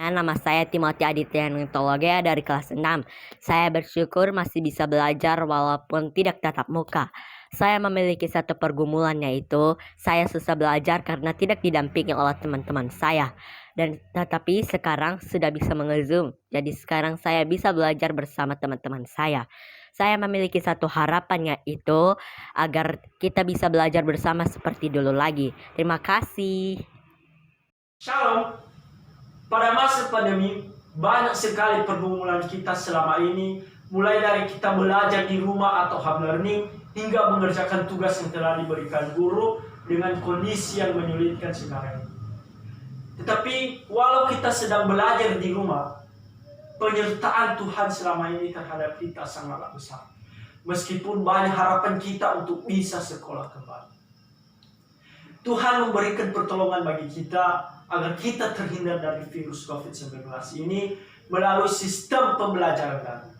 perkenalkan, nama saya Timothy Aditya Nintologa dari kelas 6. Saya bersyukur masih bisa belajar walaupun tidak tatap muka. Saya memiliki satu pergumulan, yaitu saya susah belajar karena tidak didampingi oleh teman-teman saya. Dan tetapi sekarang sudah bisa mengezoom. Jadi sekarang saya bisa belajar bersama teman-teman saya. Saya memiliki satu harapan, yaitu agar kita bisa belajar bersama seperti dulu lagi. Terima kasih. Shalom. Pada masa pandemi, banyak sekali pergumulan kita selama ini, mulai dari kita belajar di rumah atau home learning, hingga mengerjakan tugas yang telah diberikan guru dengan kondisi yang menyulitkan sekarang ini. Tetapi, walau kita sedang belajar di rumah, penyertaan Tuhan selama ini terhadap kita sangatlah besar. Meskipun banyak harapan kita untuk bisa sekolah kembali. Tuhan memberikan pertolongan bagi kita agar kita terhindar dari virus COVID-19 ini melalui sistem pembelajaran daring.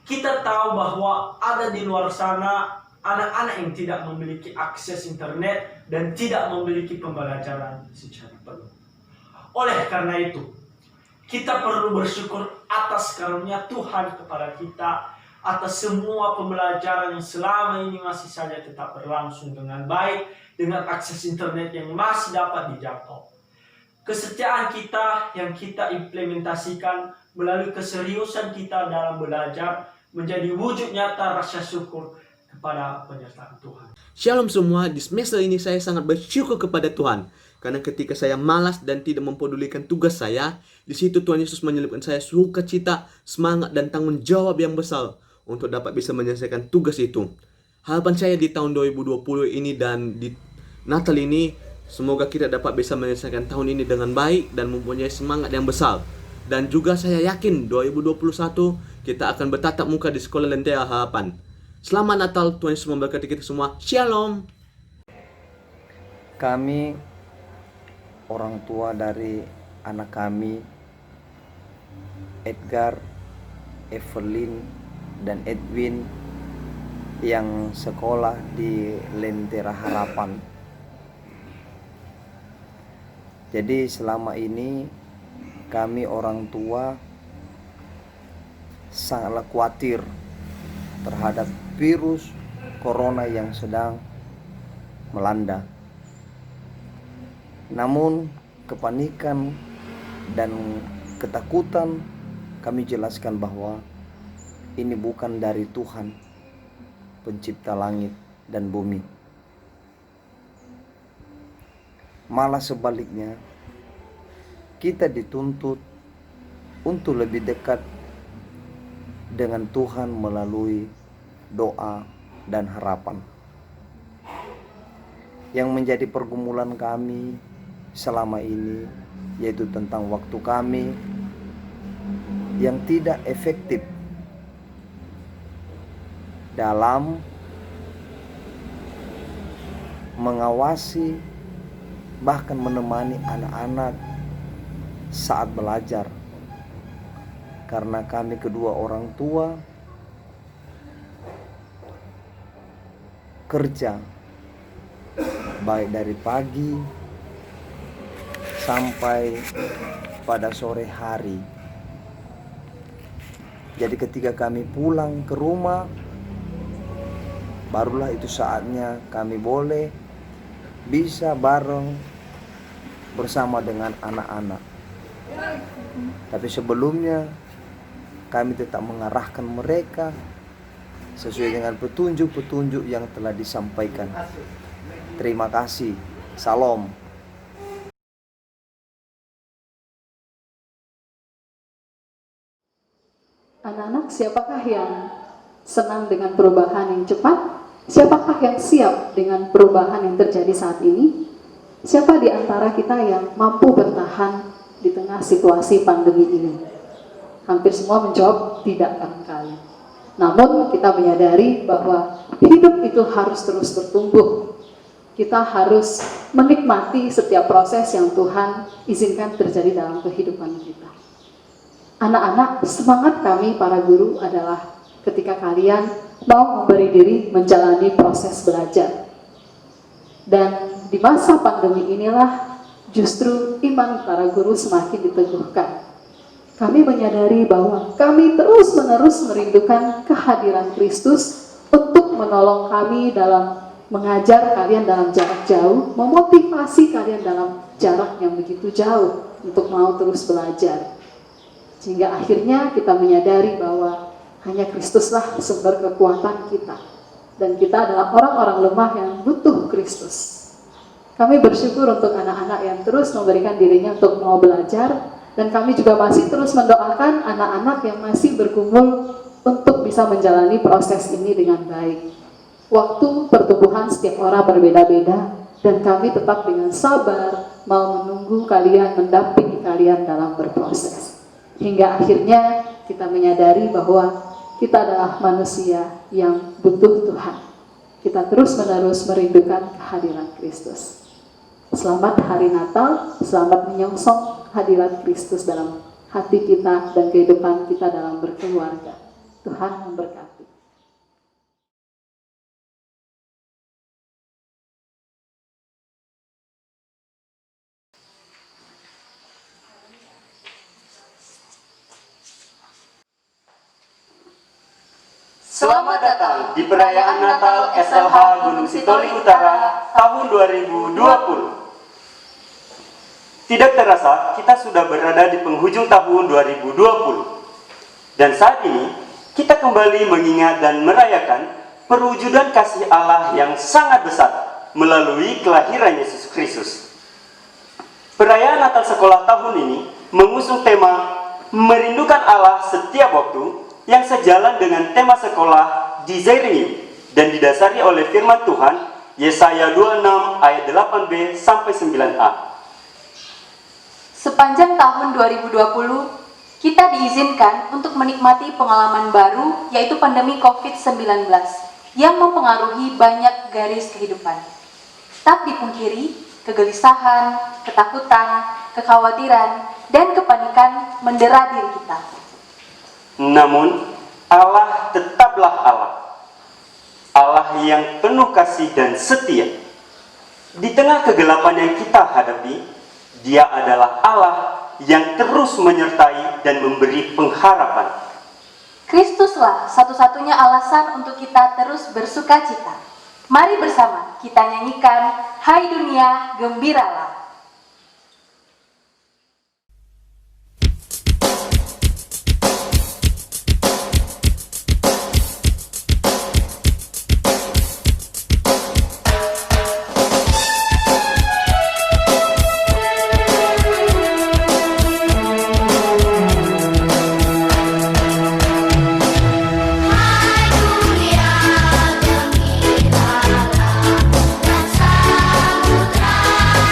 Kita tahu bahwa ada di luar sana anak-anak yang tidak memiliki akses internet dan tidak memiliki pembelajaran secara penuh. Oleh karena itu, kita perlu bersyukur atas karunia Tuhan kepada kita, atas semua pembelajaran yang selama ini masih saja tetap berlangsung dengan baik, dengan akses internet yang masih dapat dijangkau. Kesetiaan kita yang kita implementasikan melalui keseriusan kita dalam belajar menjadi wujud nyata rasa syukur kepada penyertaan Tuhan. Shalom semua, di semester ini saya sangat bersyukur kepada Tuhan. Karena ketika saya malas dan tidak mempedulikan tugas saya, di situ Tuhan Yesus menyelipkan saya sukacita, semangat dan tanggung jawab yang besar untuk dapat bisa menyelesaikan tugas itu. Harapan saya di tahun 2020 ini dan di Natal ini, semoga kita dapat bisa menyelesaikan tahun ini dengan baik dan mempunyai semangat yang besar. Dan juga saya yakin 2021 kita akan bertatap muka di Sekolah Lentera Harapan. Selamat Natal, Tuhan Yesus memberkati kita semua. Shalom. Kami orang tua dari anak kami, Edgar, Evelyn, dan Edwin yang sekolah di Lentera Harapan. Jadi selama ini kami orang tua sangatlah khawatir terhadap virus corona yang sedang melanda. Namun kepanikan dan ketakutan kami jelaskan bahwa ini bukan dari Tuhan, pencipta langit dan bumi. Malah sebaliknya, kita dituntut untuk lebih dekat dengan Tuhan melalui doa dan harapan. Yang menjadi pergumulan kami selama ini yaitu tentang waktu kami yang tidak efektif dalam mengawasi bahkan menemani anak-anak saat belajar, karena kami kedua orang tua kerja baik dari pagi sampai pada sore hari. Jadi ketika kami pulang ke rumah, barulah itu saatnya kami boleh bisa bareng bersama dengan anak-anak. Tapi sebelumnya kami tetap mengarahkan mereka sesuai dengan petunjuk-petunjuk yang telah disampaikan. Terima kasih. Salam. Anak-anak, siapakah yang senang dengan perubahan yang cepat? Siapakah yang siap dengan perubahan yang terjadi saat ini? Siapa di antara kita yang mampu bertahan di tengah situasi pandemi ini? Hampir semua menjawab tidak barangkali. Namun kita menyadari bahwa hidup itu harus terus bertumbuh. Kita harus menikmati setiap proses yang Tuhan izinkan terjadi dalam kehidupan kita. Anak-anak, semangat kami para guru adalah ketika kalian mau memberi diri menjalani proses belajar. Dan di masa pandemi inilah justru iman para guru semakin diteguhkan. Kami menyadari bahwa kami terus-menerus merindukan kehadiran Kristus untuk menolong kami dalam mengajar kalian dalam jarak jauh, memotivasi kalian dalam jarak yang begitu jauh untuk mau terus belajar. Sehingga akhirnya kita menyadari bahwa hanya Kristuslah sumber kekuatan kita. Dan kita adalah orang-orang lemah yang butuh Kristus. Kami bersyukur untuk anak-anak yang terus memberikan dirinya untuk mau belajar. Dan kami juga masih terus mendoakan anak-anak yang masih bergumul untuk bisa menjalani proses ini dengan baik. Waktu pertumbuhan setiap orang berbeda-beda. Dan kami tetap dengan sabar mau menunggu kalian, mendampingi kalian dalam berproses. Hingga akhirnya kita menyadari bahwa kita adalah manusia yang butuh Tuhan. Kita terus-menerus merindukan kehadiran Kristus. Selamat Hari Natal, selamat menyongsong hadirat Kristus dalam hati kita dan kehidupan kita dalam berkeluarga. Tuhan memberkati. Selamat datang di perayaan Natal SLH Gunung Sitoli Utara tahun 2020. Tidak terasa, kita sudah berada di penghujung tahun 2020. Dan saat ini, kita kembali mengingat dan merayakan perwujudan kasih Allah yang sangat besar melalui kelahiran Yesus Kristus. Perayaan Natal sekolah tahun ini mengusung tema Merindukan Allah setiap waktu, yang sejalan dengan tema sekolah Desiring You dan didasari oleh firman Tuhan Yesaya 26 ayat 8b sampai 9a. Sepanjang tahun 2020, kita diizinkan untuk menikmati pengalaman baru, yaitu pandemi COVID-19 yang mempengaruhi banyak garis kehidupan. Tak dipungkiri, kegelisahan, ketakutan, kekhawatiran, dan kepanikan mendera diri kita. Namun, Allah tetaplah Allah. Allah yang penuh kasih dan setia. Di tengah kegelapan yang kita hadapi, Dia adalah Allah yang terus menyertai dan memberi pengharapan. Kristuslah satu-satunya alasan untuk kita terus bersuka cita. Mari bersama kita nyanyikan Hai Dunia Gembiralah. Gembiralah dan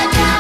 samudra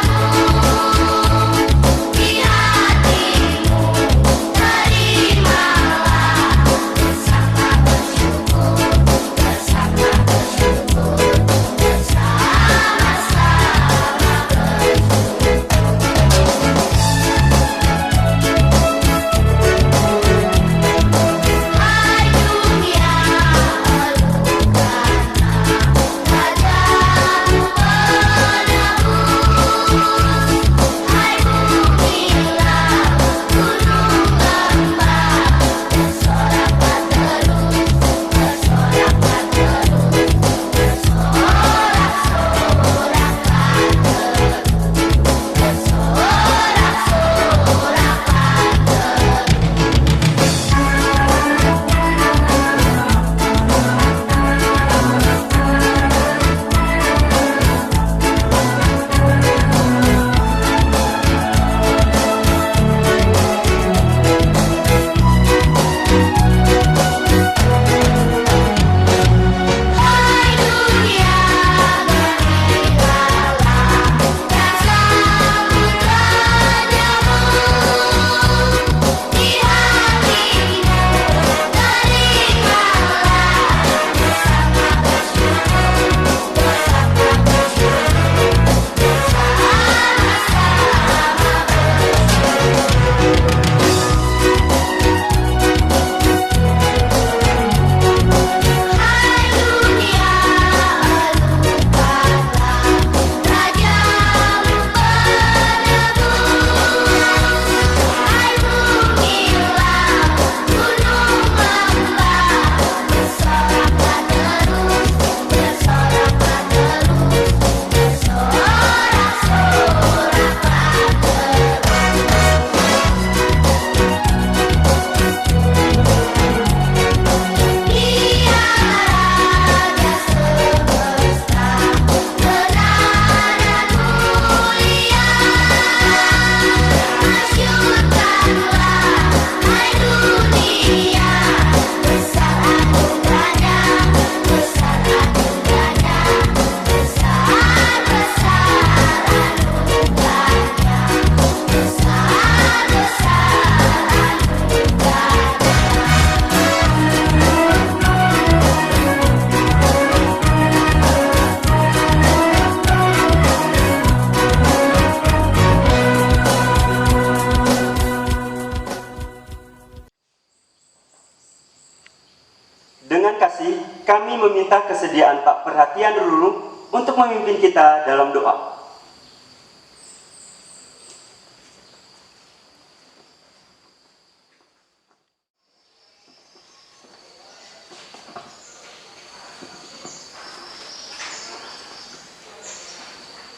meminta kesediaan Pak Perhatian Rulu untuk memimpin kita dalam doa.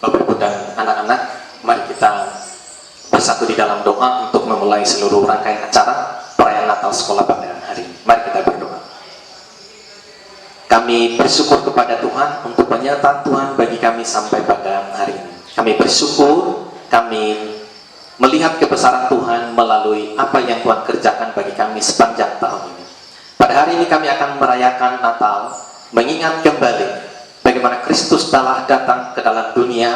Bapak Ibu dan anak-anak, mari kita bersatu di dalam doa untuk memulai seluruh rangkaian acara perayaan Natal Sekolah pada hari ini. Mari kita berdoa. Kami bersyukur kepada Tuhan untuk penyertaan Tuhan bagi kami sampai pada hari ini. Kami bersyukur, kami melihat kebesaran Tuhan melalui apa yang Tuhan kerjakan bagi kami sepanjang tahun ini. Pada hari ini kami akan merayakan Natal, mengingat kembali bagaimana Kristus telah datang ke dalam dunia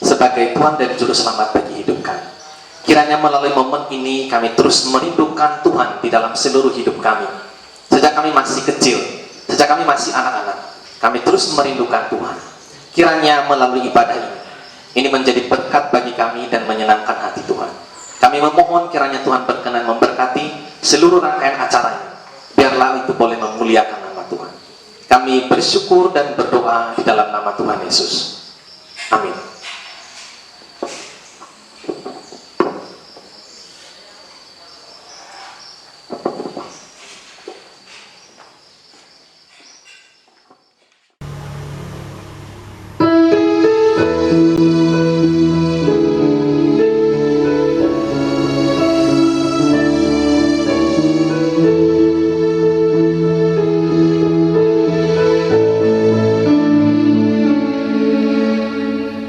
sebagai Tuhan dan Juru Selamat bagi hidup kami. Kiranya melalui momen ini kami terus merindukan Tuhan di dalam seluruh hidup kami. Sejak kami masih kecil, sejak kami masih anak-anak, kami terus merindukan Tuhan. Kiranya melalui ibadah ini menjadi berkat bagi kami dan menyenangkan hati Tuhan. Kami memohon kiranya Tuhan berkenan memberkati seluruh rangkaian acara ini. Biarlah itu boleh memuliakan nama Tuhan. Kami bersyukur dan berdoa di dalam nama Tuhan Yesus. Amin.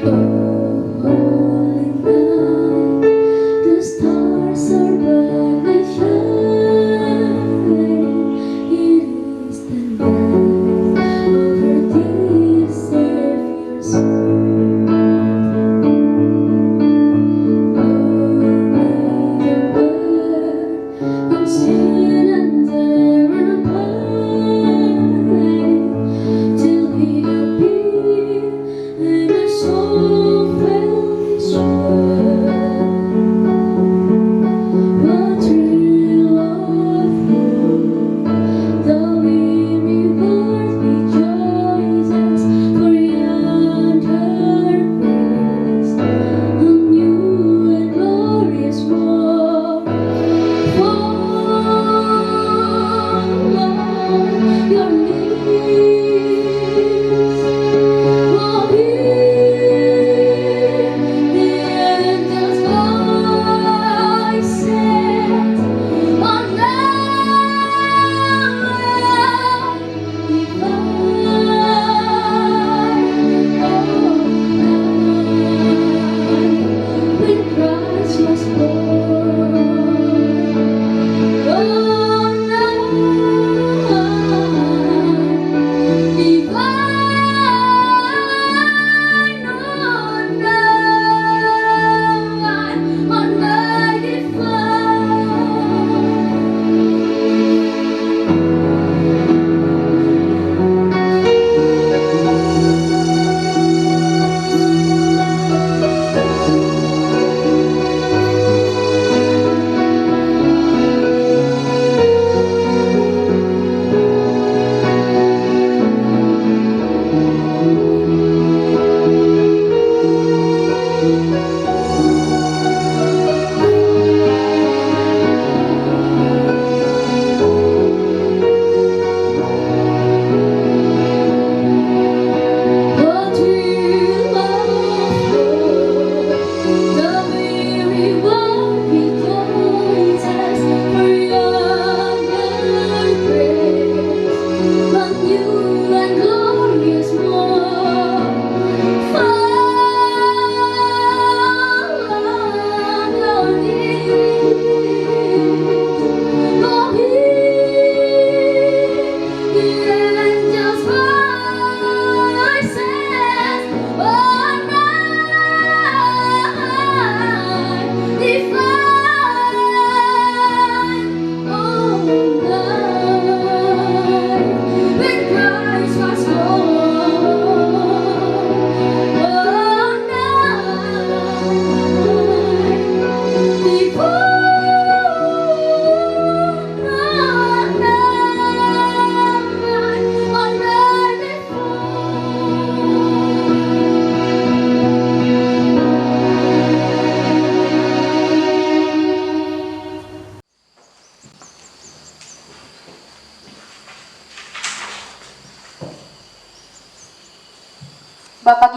Oh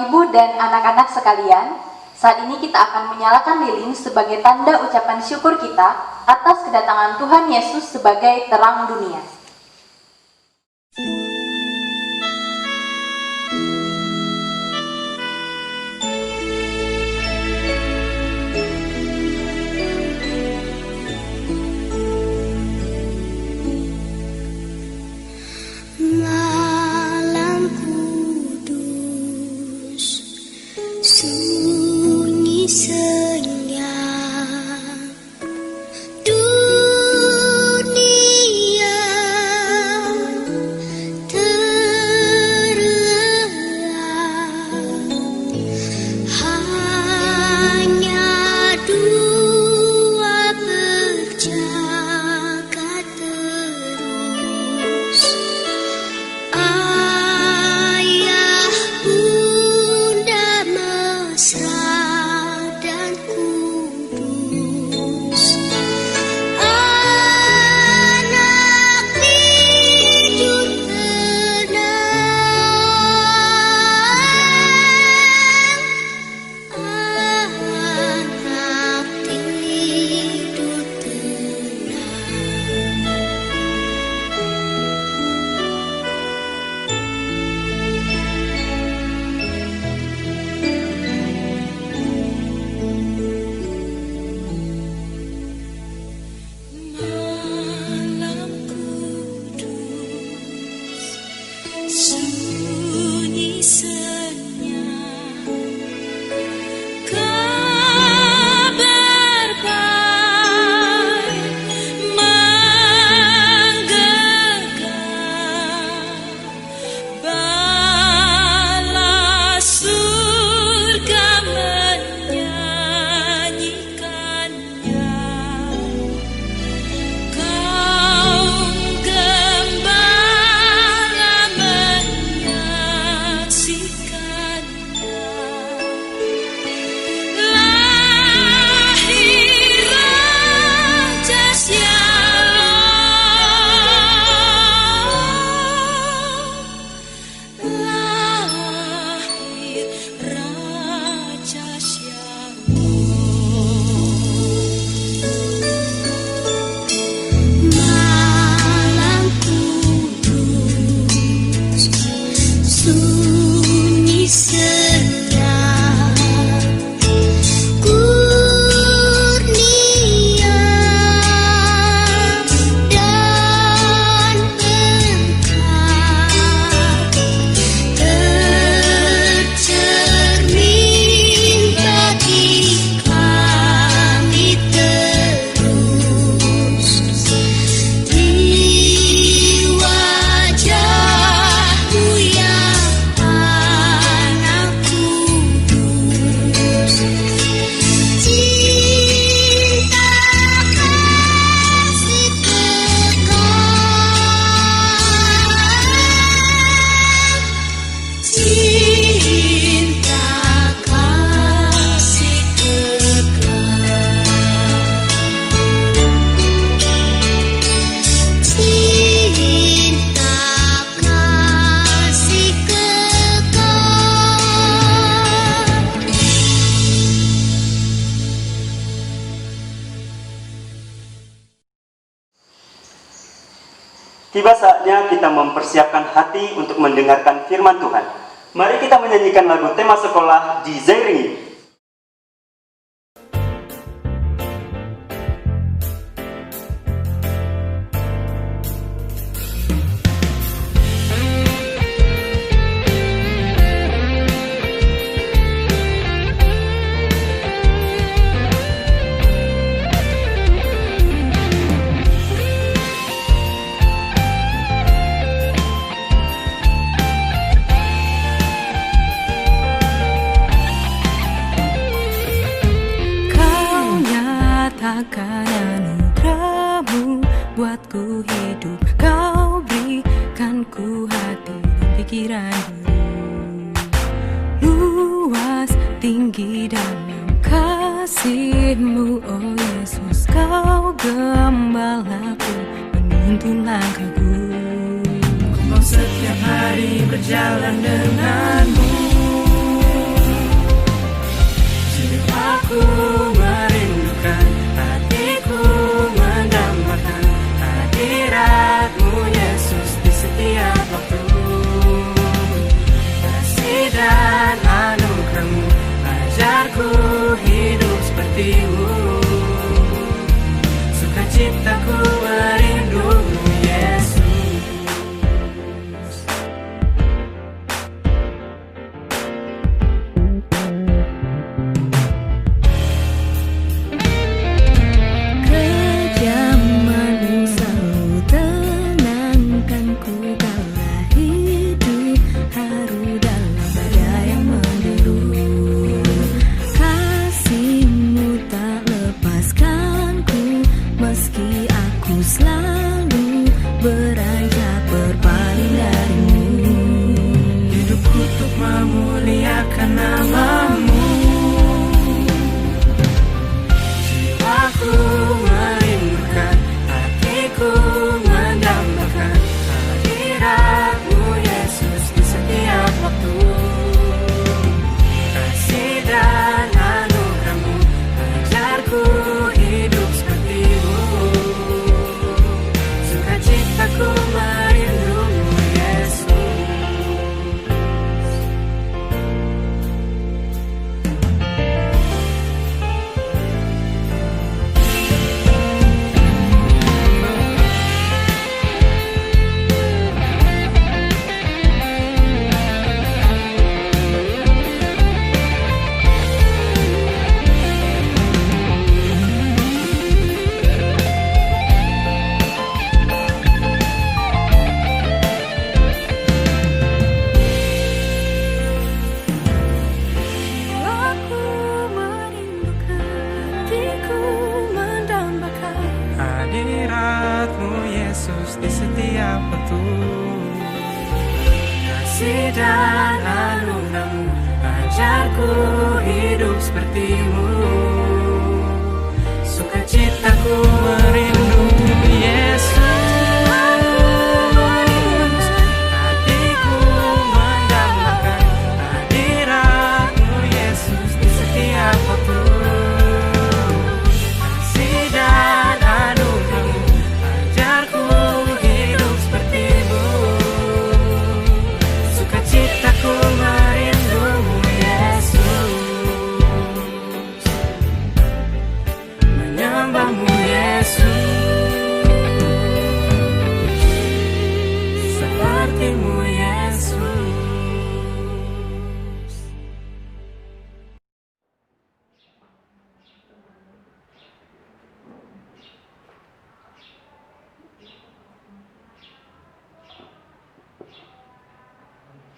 Bapak, Ibu, dan anak-anak sekalian, saat ini kita akan menyalakan lilin sebagai tanda ucapan syukur kita atas kedatangan Tuhan Yesus sebagai terang dunia. Malam kudus, sunyi senyap, dunia terlelap, hanya dua berjaga terus. Ayah, bunda mesra dan kudus, anak tidur tenang, anak tidur malam kudus, sunyi senyap, kabar baik menggegam, bala surga menyanyikannya. Kaum gembala menyaksikannya. Lahir Raja Shalom, lahir Raja Shalom. Malam kudus, sunyi senyap, kurnia dan berkat tercermin bagi kami terus di wajahmu yang anak kudus. Cinta kasih kekal, cinta kasih kekal, cinta kasih kekal. Tiba saatnya kita mempersiapkan hati untuk mendengarkan firman Tuhan. Mari kita menyanyikan lagu tema sekolah di Zairingi. Nyatakan anugerahmu buatku hidup, kau berikan ku hati dan pikiran luas, tinggi dalam kasih-Mu, oh Yesus. Kau gembalaku, menuntun langkahku. Ku mau setiap hari berjalan denganmu. namamu. Jiwaku merindukan, hatiku mendambakan hadiratmu Yesus di setiap waktu. Kasih dan anugerahmu ajarku hidup sepertimu. Sukacitaku merindumu Yesus. Jiwaku merindukan, hatiku mendambakan hadiratmu Yesus di setiap waktu. Kasih dan anugerahmu ajarku hidup sepertimu. Sukacitaku merindumu Yesus. Hatiku mendambakan hadiratmu Yesus di setiap waktu. Kasih dan anugerahmu ajarku hidup sepertimu. Sukacitaku merindumu Yesus. Menyembahmu Yesus. Sepertimu Yesus.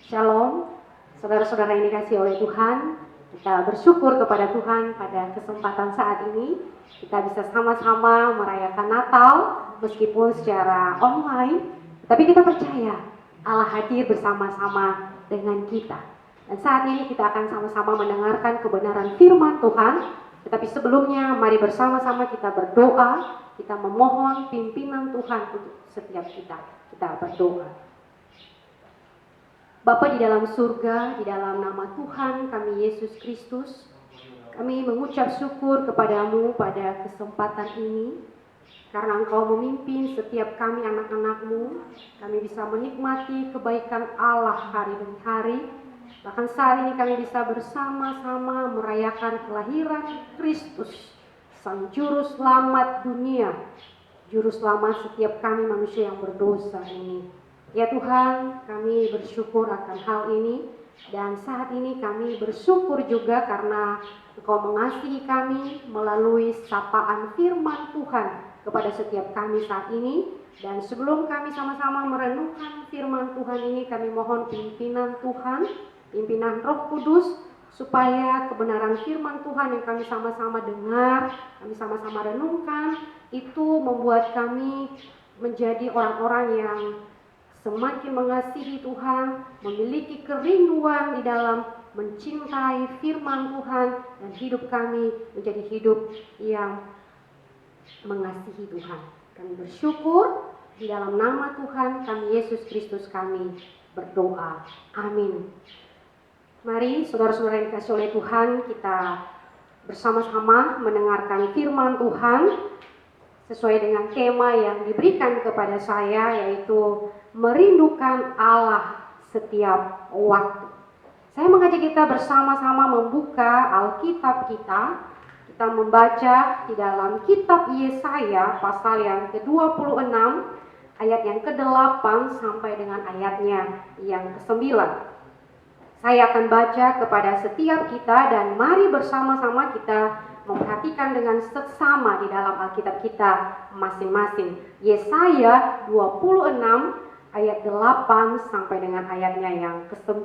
Shalom, saudara-saudara yang dikasihi oleh Tuhan. Kita bersyukur kepada Tuhan pada kesempatan saat ini. Kita bisa sama-sama merayakan Natal meskipun secara online. Tapi kita percaya Allah hadir bersama-sama dengan kita. Dan saat ini kita akan sama-sama mendengarkan kebenaran firman Tuhan. Tetapi sebelumnya mari bersama-sama kita berdoa. Kita memohon pimpinan Tuhan untuk setiap kita. Kita berdoa. Bapa di dalam surga, di dalam nama Tuhan kami Yesus Kristus, kami mengucap syukur kepadamu pada kesempatan ini, karena Engkau memimpin setiap kami anak-anak-Mu, kami bisa menikmati kebaikan Allah hari demi hari. Bahkan saat ini kami bisa bersama-sama merayakan kelahiran Kristus, Sang Juru Selamat dunia, Juru Selamat setiap kami manusia yang berdosa ini. Ya Tuhan, kami bersyukur akan hal ini, dan saat ini kami bersyukur juga karena Engkau mengasihi kami melalui sapaan firman Tuhan kepada setiap kami saat ini. Dan sebelum kami sama-sama merenungkan firman Tuhan ini, kami mohon pimpinan Tuhan, pimpinan Roh Kudus, supaya kebenaran firman Tuhan yang kami sama-sama dengar, kami sama-sama renungkan, itu membuat kami menjadi orang-orang yang semakin mengasihi Tuhan, memiliki kerinduan di dalam mencintai firman Tuhan, dan hidup kami menjadi hidup yang mengasihi Tuhan. Kami bersyukur di dalam nama Tuhan kami Yesus Kristus kami berdoa. Amin. Mari saudara-saudara yang dikasihi oleh Tuhan, kita bersama-sama mendengarkan firman Tuhan sesuai dengan tema yang diberikan kepada saya, yaitu merindukan Allah setiap waktu. Saya mengajak kita bersama-sama membuka Alkitab kita. Kita membaca di dalam kitab Yesaya pasal yang ke-26 ayat yang ke-8 sampai dengan ayatnya yang ke-9. Saya akan baca kepada setiap kita, dan mari bersama-sama kita memperhatikan dengan seksama di dalam Alkitab kita masing-masing. Yesaya 26 ayat 8 sampai dengan ayatnya yang ke-9.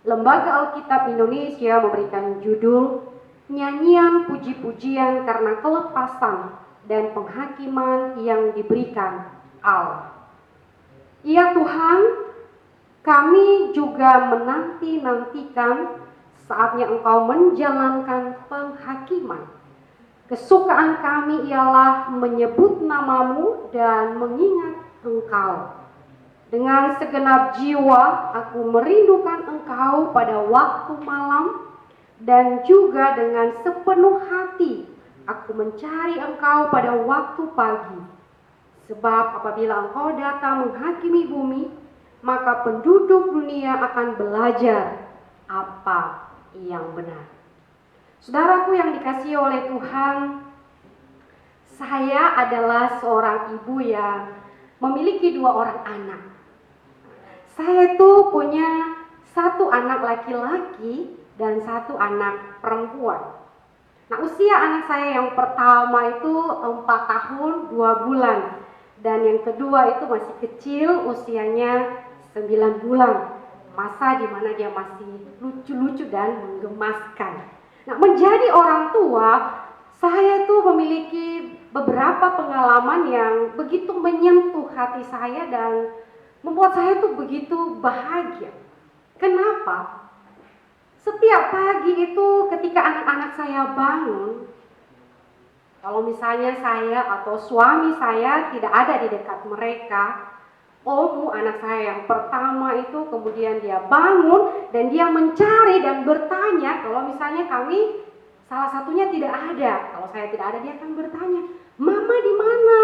Lembaga Alkitab Indonesia memberikan judul Nyanyian Puji-pujian karena Kelepasan dan Penghakiman yang Diberikan Allah. Ya Tuhan, kami juga menanti-nantikan saatnya Engkau menjalankan penghakiman. Kesukaan kami ialah menyebut nama-Mu dan mengingat Engkau. Dengan segenap jiwa aku merindukan Engkau pada waktu malam, dan juga dengan sepenuh hati aku mencari Engkau pada waktu pagi. Sebab apabila Engkau datang menghakimi bumi, maka penduduk dunia akan belajar apa yang benar. Saudaraku yang dikasihi oleh Tuhan, saya adalah seorang ibu yang memiliki 2 orang anak. Saya itu punya 1 anak laki-laki dan 1 anak perempuan. Nah, usia anak saya yang pertama itu 4 tahun 2 bulan. Dan yang kedua itu masih kecil, usianya 9 bulan. Masa di mana dia masih lucu-lucu dan menggemaskan. Nah, menjadi orang tua, saya itu memiliki beberapa pengalaman yang begitu menyentuh hati saya dan membuat saya tuh begitu bahagia. Kenapa? Setiap pagi itu ketika anak-anak saya bangun, kalau misalnya saya atau suami saya tidak ada di dekat mereka, Omu anak saya yang pertama itu kemudian dia bangun dan dia mencari dan bertanya. Kalau misalnya kami salah satunya tidak ada, kalau saya tidak ada dia akan bertanya, Mama di mana?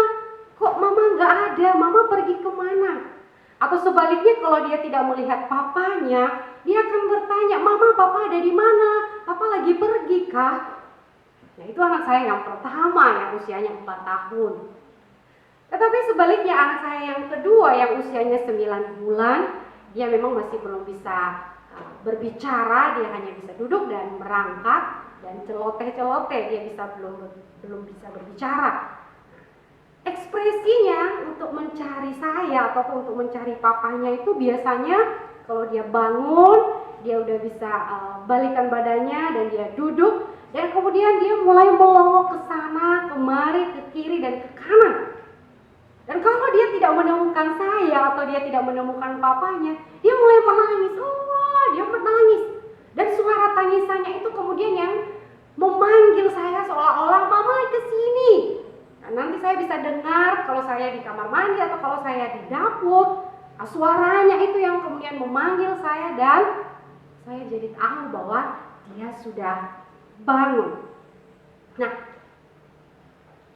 Kok Mama nggak ada? Mama pergi kemana? Atau sebaliknya kalau dia tidak melihat papanya, dia akan bertanya, Mama, Papa ada di mana? Papa lagi pergi kah? Nah, itu anak saya yang pertama yang usianya 4 tahun. Tetapi sebaliknya anak saya yang kedua yang usianya 9 bulan, dia memang masih belum bisa berbicara, dia hanya bisa duduk dan merangkak dan celoteh-celoteh, dia belum bisa berbicara. Ekspresinya untuk mencari saya ataupun untuk mencari papanya itu biasanya kalau dia bangun, dia udah bisa balikan badannya dan dia duduk, dan kemudian dia mulai melongok ke sana, kemari, ke kiri dan ke kanan. Dan kalau dia tidak menemukan saya atau dia tidak menemukan papanya, dia mulai menangis. Oh, dia menangis. Dan suara tangisannya itu kemudian yang memanggil saya seolah-olah, Mama ke sini. Nah, nanti saya bisa dengar kalau saya di kamar mandi atau kalau saya di dapur, suaranya itu yang kemudian memanggil saya dan saya jadi tahu bahwa dia sudah bangun. Nah,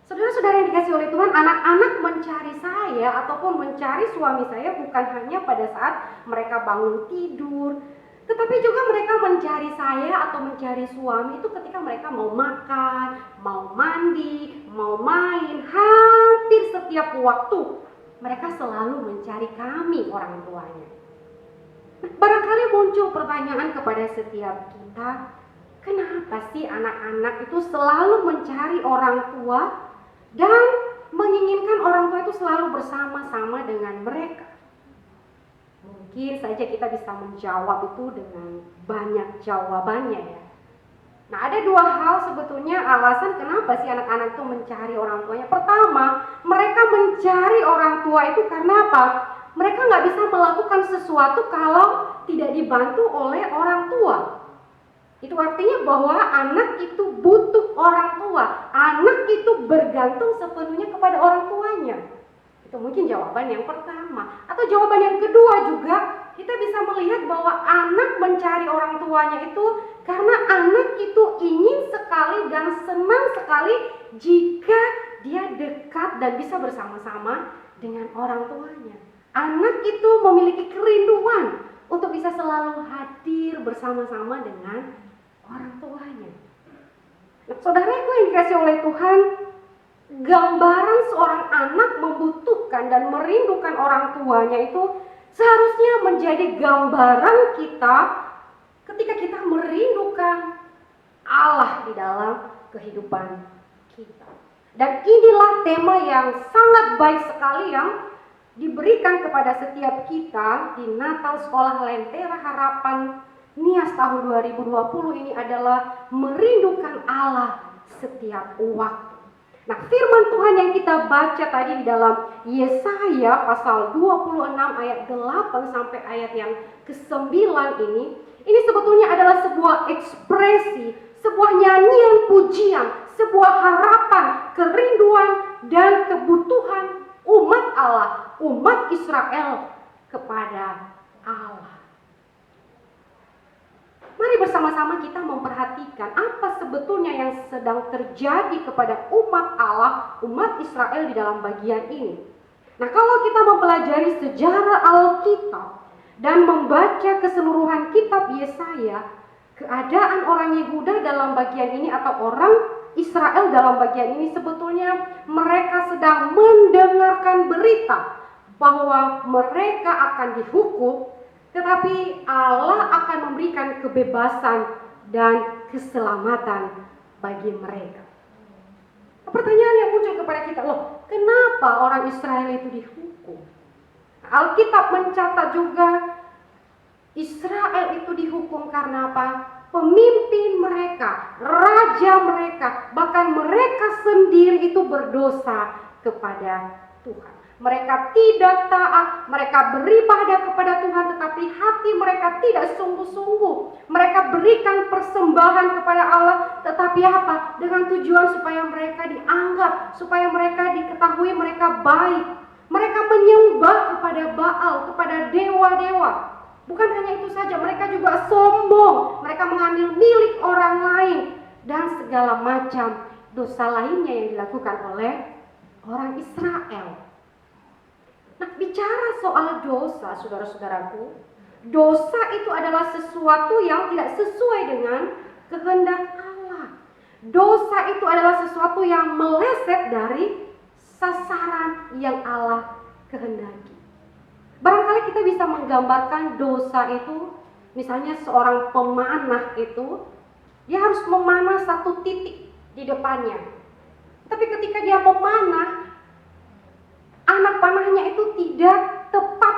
saudara-saudara yang dikasihi oleh Tuhan, anak-anak mencari saya ataupun mencari suami saya bukan hanya pada saat mereka bangun tidur, tetapi juga mereka mencari saya atau mencari suami itu ketika mereka mau makan, mau mandi, mau main, hampir setiap waktu mereka selalu mencari kami orang tuanya. Barangkali muncul pertanyaan kepada setiap kita, kenapa sih anak-anak itu selalu mencari orang tua dan menginginkan orang tua itu selalu bersama-sama dengan mereka? Mungkin saja kita bisa menjawab itu dengan banyak jawabannya ya. Nah, ada 2 hal sebetulnya alasan kenapa sih anak-anak itu mencari orang tuanya. Pertama, mereka mencari orang tua itu karena apa? Mereka nggak bisa melakukan sesuatu kalau tidak dibantu oleh orang tua. Itu artinya bahwa anak itu butuh orang tua. Anak itu bergantung sepenuhnya kepada orang tuanya. Itu mungkin jawaban yang pertama. Atau jawaban yang kedua juga, kita bisa melihat bahwa anak mencari orang tuanya itu karena anak itu ingin sekali dan senang sekali jika dia dekat dan bisa bersama-sama dengan orang tuanya. Anak itu memiliki kerinduan untuk bisa selalu hadir bersama-sama dengan orang tuanya. Nah, saudaraku yang dikasihi oleh Tuhan, gambaran seorang anak membutuhkan dan merindukan orang tuanya itu seharusnya menjadi gambaran kita ketika kita merindukan Allah di dalam kehidupan kita. Dan inilah tema yang sangat baik sekali yang diberikan kepada setiap kita di Natal Sekolah Lentera Harapan Nias tahun 2020 ini adalah merindukan Allah setiap waktu. Nah, firman Tuhan yang kita baca tadi di dalam Yesaya pasal 26 ayat 8 sampai ayat yang ke-9 ini Ini sebetulnya adalah sebuah ekspresi, sebuah nyanyian pujian, sebuah harapan, kerinduan, dan kebutuhan umat Allah, umat Israel kepada Allah. Mari bersama-sama kita memperhatikan apa sebetulnya yang sedang terjadi kepada umat Allah, umat Israel di dalam bagian ini. Nah, kalau kita mempelajari sejarah Alkitab dan membaca keseluruhan kitab Yesaya, keadaan orang Yehuda dalam bagian ini atau orang Israel dalam bagian ini sebetulnya mereka sedang mendengarkan berita bahwa mereka akan dihukum, tetapi Allah akan memberikan kebebasan dan keselamatan bagi mereka. Pertanyaan yang muncul kepada kita, loh, kenapa orang Israel itu dihukum? Alkitab mencatat juga Israel itu dihukum karena apa? Pemimpin mereka, raja mereka, bahkan mereka sendiri itu berdosa kepada Tuhan. Mereka tidak taat, mereka beribadah kepada Tuhan, tetapi hati mereka tidak sungguh-sungguh. Mereka berikan persembahan kepada Allah, tetapi apa? Dengan tujuan supaya mereka dianggap, supaya mereka diketahui mereka baik. Mereka menyembah kepada Baal, kepada dewa-dewa. Bukan hanya itu saja, mereka juga sombong. Mereka mengambil milik orang lain dan segala macam dosa lainnya yang dilakukan oleh orang Israel. Nah, bicara soal dosa, saudara-saudaraku, dosa itu adalah sesuatu yang tidak sesuai dengan kehendak Allah. Dosa itu adalah sesuatu yang meleset dari sasaran yang Allah kehendaki. Barangkali kita bisa menggambarkan dosa itu, misalnya seorang pemanah itu, dia harus memanah satu titik di depannya. Tapi ketika dia memanah, anak panahnya itu tidak tepat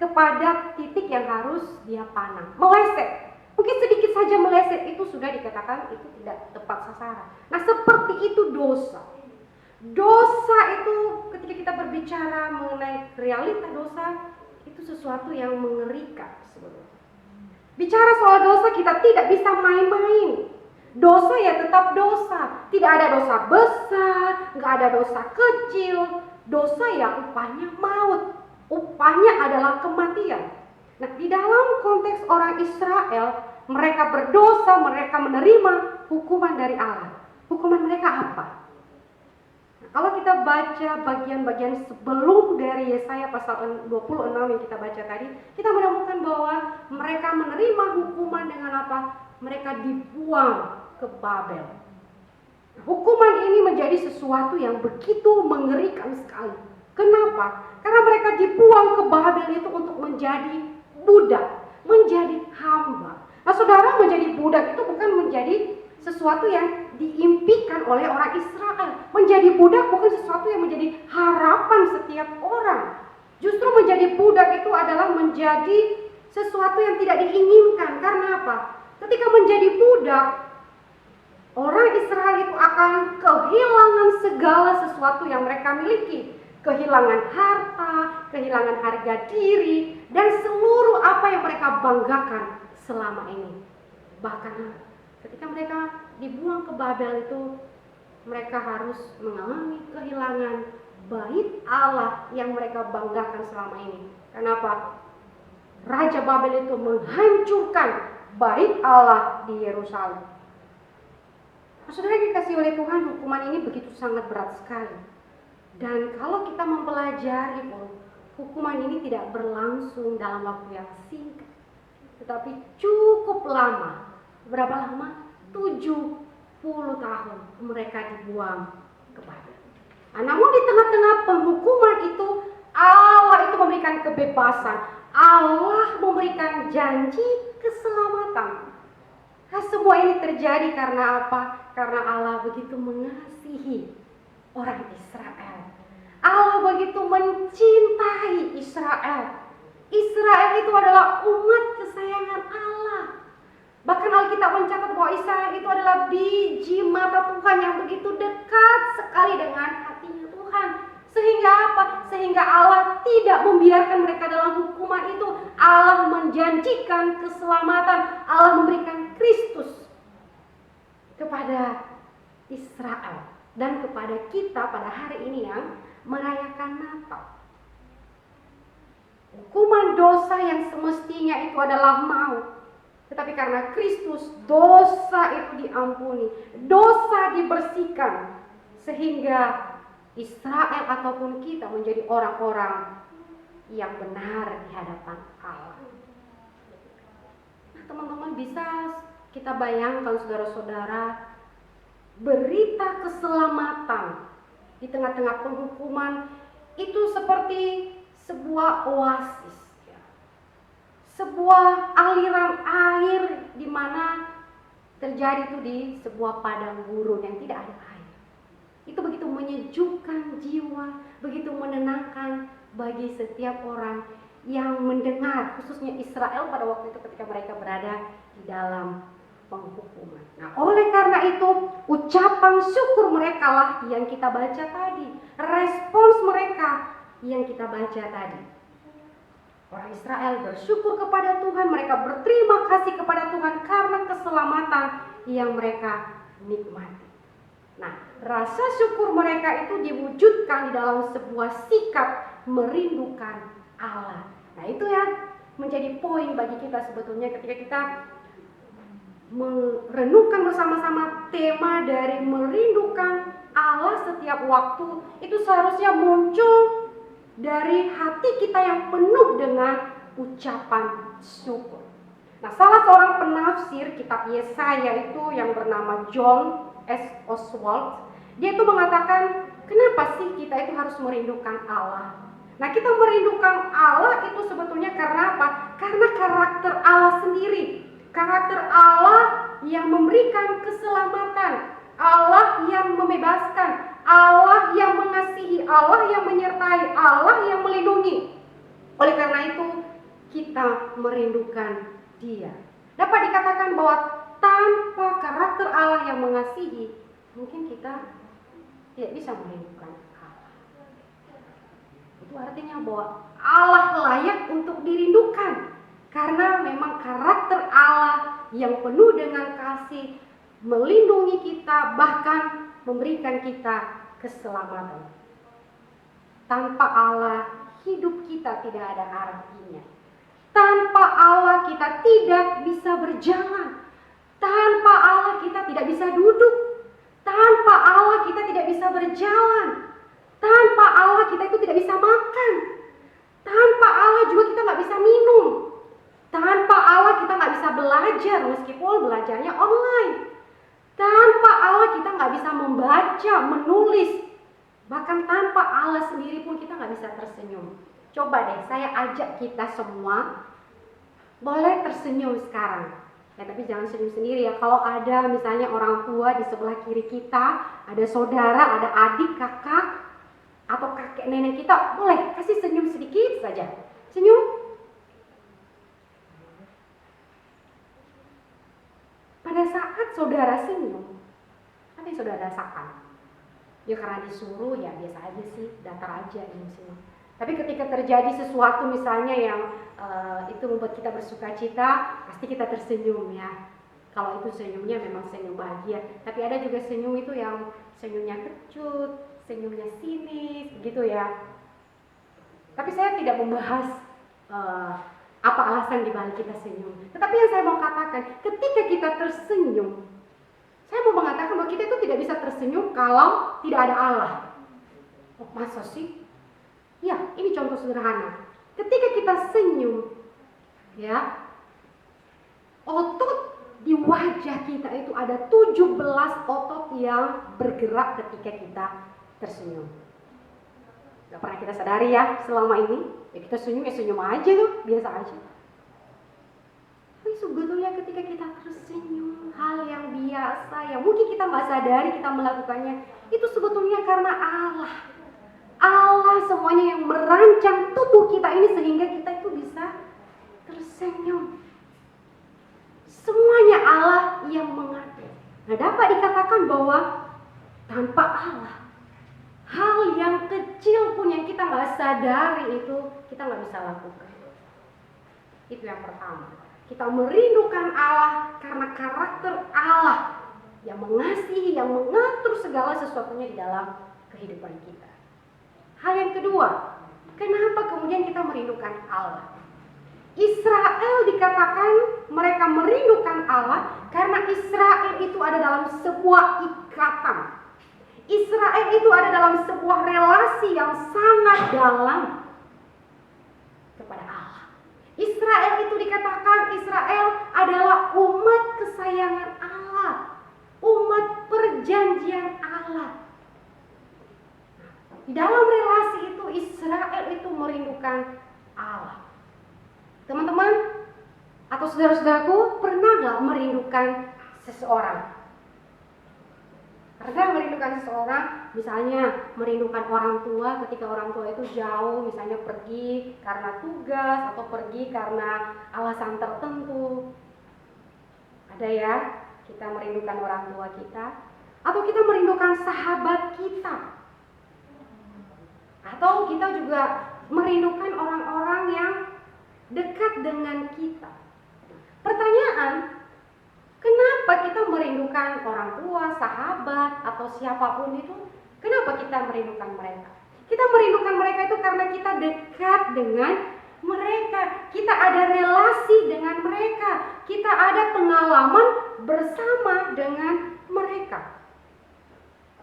kepada titik yang harus dia panah, meleset. Mungkin sedikit saja meleset itu sudah dikatakan itu tidak tepat sasaran. Nah, seperti itu dosa. Dosa itu ketika kita berbicara mengenai realita dosa, itu sesuatu yang mengerikan sebenarnya. Bicara soal dosa kita tidak bisa main-main. Dosa ya tetap dosa. Tidak ada dosa besar, nggak ada dosa kecil. Dosa ya upahnya maut. Upahnya adalah kematian. Nah, di dalam konteks orang Israel, mereka berdosa, mereka menerima hukuman dari Allah. Hukuman mereka apa? Nah, kalau kita baca bagian-bagian sebelum dari Yesaya pasal 26 yang kita baca tadi, kita menemukan bahwa mereka menerima hukuman dengan apa? Mereka dibuang ke Babel. Hukuman ini menjadi sesuatu yang begitu mengerikan sekali. Kenapa? Karena mereka dibuang ke Babel itu untuk menjadi budak, menjadi hamba. Nah, saudara, menjadi budak itu bukan menjadi sesuatu yang diimpikan oleh orang Israel. Menjadi budak bukan sesuatu yang menjadi harapan setiap orang. Justru menjadi budak itu adalah menjadi sesuatu yang tidak diinginkan. Karena apa? Ketika menjadi budak, orang Israel itu akan kehilangan segala sesuatu yang mereka miliki. Kehilangan harta, kehilangan harga diri, dan seluruh apa yang mereka banggakan selama ini. Bahkan ketika mereka dibuang ke Babel itu, mereka harus mengalami kehilangan bait Allah yang mereka banggakan selama ini. Kenapa? Raja Babel itu menghancurkan bait Allah di Yerusalem. Saudara dikasih oleh Tuhan, hukuman ini begitu sangat berat sekali. Dan kalau kita mempelajari pun, hukuman ini tidak berlangsung dalam waktu yang singkat, tetapi cukup lama. Berapa lama? 70 tahun mereka dibuang ke Babel. Nah, namun di tengah-tengah penghukuman itu, Allah itu memberikan kebebasan. Allah memberikan janji keselamatan. Nah, semua ini terjadi karena apa? Karena Allah begitu mengasihi orang Israel. Allah begitu mencintai Israel. Israel itu adalah umat kesayangan Allah. Bahkan Alkitab mencatat bahwa Israel itu adalah biji mata Tuhan yang begitu dekat sekali dengan hatinya Tuhan. Sehingga apa? Sehingga Allah tidak membiarkan mereka dalam hukuman itu. Allah menjanjikan keselamatan. Allah memberikan Kristus kepada Israel dan kepada kita pada hari ini yang merayakan Natal. Hukuman dosa yang semestinya itu adalah maut. Tetapi karena Kristus, dosa itu diampuni, dosa dibersihkan, sehingga Israel ataupun kita menjadi orang-orang yang benar di hadapan Allah. Nah, teman-teman, bisa kita bayangkan saudara-saudara, berita keselamatan di tengah-tengah penghukuman itu seperti sebuah oasis, sebuah aliran air di mana terjadi itu di sebuah padang gurun yang tidak ada air. Itu begitu menyejukkan jiwa, begitu menenangkan bagi setiap orang yang mendengar, khususnya Israel pada waktu itu ketika mereka berada di dalam penghukuman. Nah, oleh karena itu, ucapan syukur mereka lah yang kita baca tadi, respons mereka yang kita baca tadi. Orang Israel bersyukur kepada Tuhan, mereka berterima kasih kepada Tuhan karena keselamatan yang mereka nikmati. Nah, rasa syukur mereka itu diwujudkan di dalam sebuah sikap merindukan Allah. Nah, itu ya menjadi poin bagi kita sebetulnya ketika kita merenungkan bersama-sama tema dari merindukan Allah setiap waktu. Itu seharusnya muncul dari hati kita yang penuh dengan ucapan syukur. Nah, salah seorang penafsir kitab Yesaya itu yang bernama John S. Oswald, dia itu mengatakan, kenapa sih kita itu harus merindukan Allah? Nah, kita merindukan Allah itu sebetulnya karena apa? Karena karakter Allah sendiri. Karakter Allah yang memberikan keselamatan, Allah yang membebaskan, Allah yang mengasihi, Allah yang menyertai, Allah yang melindungi. Oleh karena itu, kita merindukan Dia. Dapat dikatakan bahwa tanpa karakter Allah yang mengasihi, mungkin kita tidak bisa merindukan Allah. Itu artinya bahwa Allah layak untuk dirindukan, karena memang karakter Allah yang penuh dengan kasih melindungi kita, bahkan memberikan kita keselamatan. Tanpa Allah, hidup kita tidak ada artinya. Tanpa Allah, kita tidak bisa berjalan. Tanpa Allah, kita tidak bisa duduk. Tanpa Allah, kita tidak bisa berjalan. Tanpa Allah, kita itu tidak bisa makan. Tanpa Allah juga kita nggak bisa minum. Tanpa Allah, kita nggak bisa belajar, meskipun belajarnya online. Tanpa Allah kita nggak bisa membaca, menulis. Bahkan tanpa Allah sendiri pun kita nggak bisa tersenyum. Coba deh, saya ajak kita semua boleh tersenyum sekarang. Ya, tapi jangan senyum sendiri ya. Kalau ada misalnya orang tua di sebelah kiri kita, ada saudara, ada adik, kakak, atau kakek nenek kita, boleh kasih senyum sedikit saja. Senyum. Pada saat saudara senyum, apa yang saudara rasakan? Ya karena disuruh ya biasa aja sih, datar aja senyum. Tapi ketika terjadi sesuatu misalnya yang itu membuat kita bersuka cita, pasti kita tersenyum ya. Kalau itu senyumnya memang senyum bahagia. Tapi ada juga senyum itu yang senyumnya kecut, senyumnya sinis, begitu ya. Tapi saya tidak membahas apa alasan dibalik kita senyum. Tetapi yang saya mau katakan, ketika kita tersenyum, saya mau mengatakan bahwa kita itu tidak bisa tersenyum kalau tidak ada Allah. Oh, masa sih? Ya, ini contoh sederhana. Ketika kita senyum, ya, otot di wajah kita itu ada 17 otot yang bergerak ketika kita tersenyum. Gak pernah kita sadari ya selama ini. Ya kita senyum, ya senyum aja tuh, biasa aja. Tapi sebetulnya ketika kita tersenyum, hal yang biasa, yang mungkin kita gak sadari kita melakukannya, itu sebetulnya karena Allah. Allah semuanya yang merancang tubuh kita ini sehingga kita itu bisa tersenyum. Semuanya Allah yang mengatur. Nah, dapat dikatakan bahwa tanpa Allah, hal yang kecil pun yang kita nggak sadari itu kita nggak bisa lakukan. Itu yang pertama. Kita merindukan Allah karena karakter Allah yang mengasihi, yang mengatur segala sesuatunya di dalam kehidupan kita. Hal yang kedua, kenapa kemudian kita merindukan Allah? Israel dikatakan mereka merindukan Allah karena Israel itu ada dalam sebuah ikatan. Israel itu ada dalam sebuah relasi yang sangat dalam kepada Allah. Israel itu dikatakan Israel adalah umat kesayangan Allah, umat perjanjian Allah. Di dalam relasi itu Israel itu merindukan Allah. Teman-teman atau saudara-saudaraku pernah nggak merindukan seseorang? Pernah merindukan seseorang, misalnya merindukan orang tua ketika orang tua itu jauh, misalnya pergi karena tugas atau pergi karena alasan tertentu. Ada ya, kita merindukan orang tua kita, atau kita merindukan sahabat kita, atau kita juga merindukan orang-orang yang dekat dengan kita. Pertanyaan, kenapa kita merindukan orang tua, sahabat, atau siapapun itu? Kenapa kita merindukan mereka? Kita merindukan mereka itu karena kita dekat dengan mereka. Kita ada relasi dengan mereka. Kita ada pengalaman bersama dengan mereka.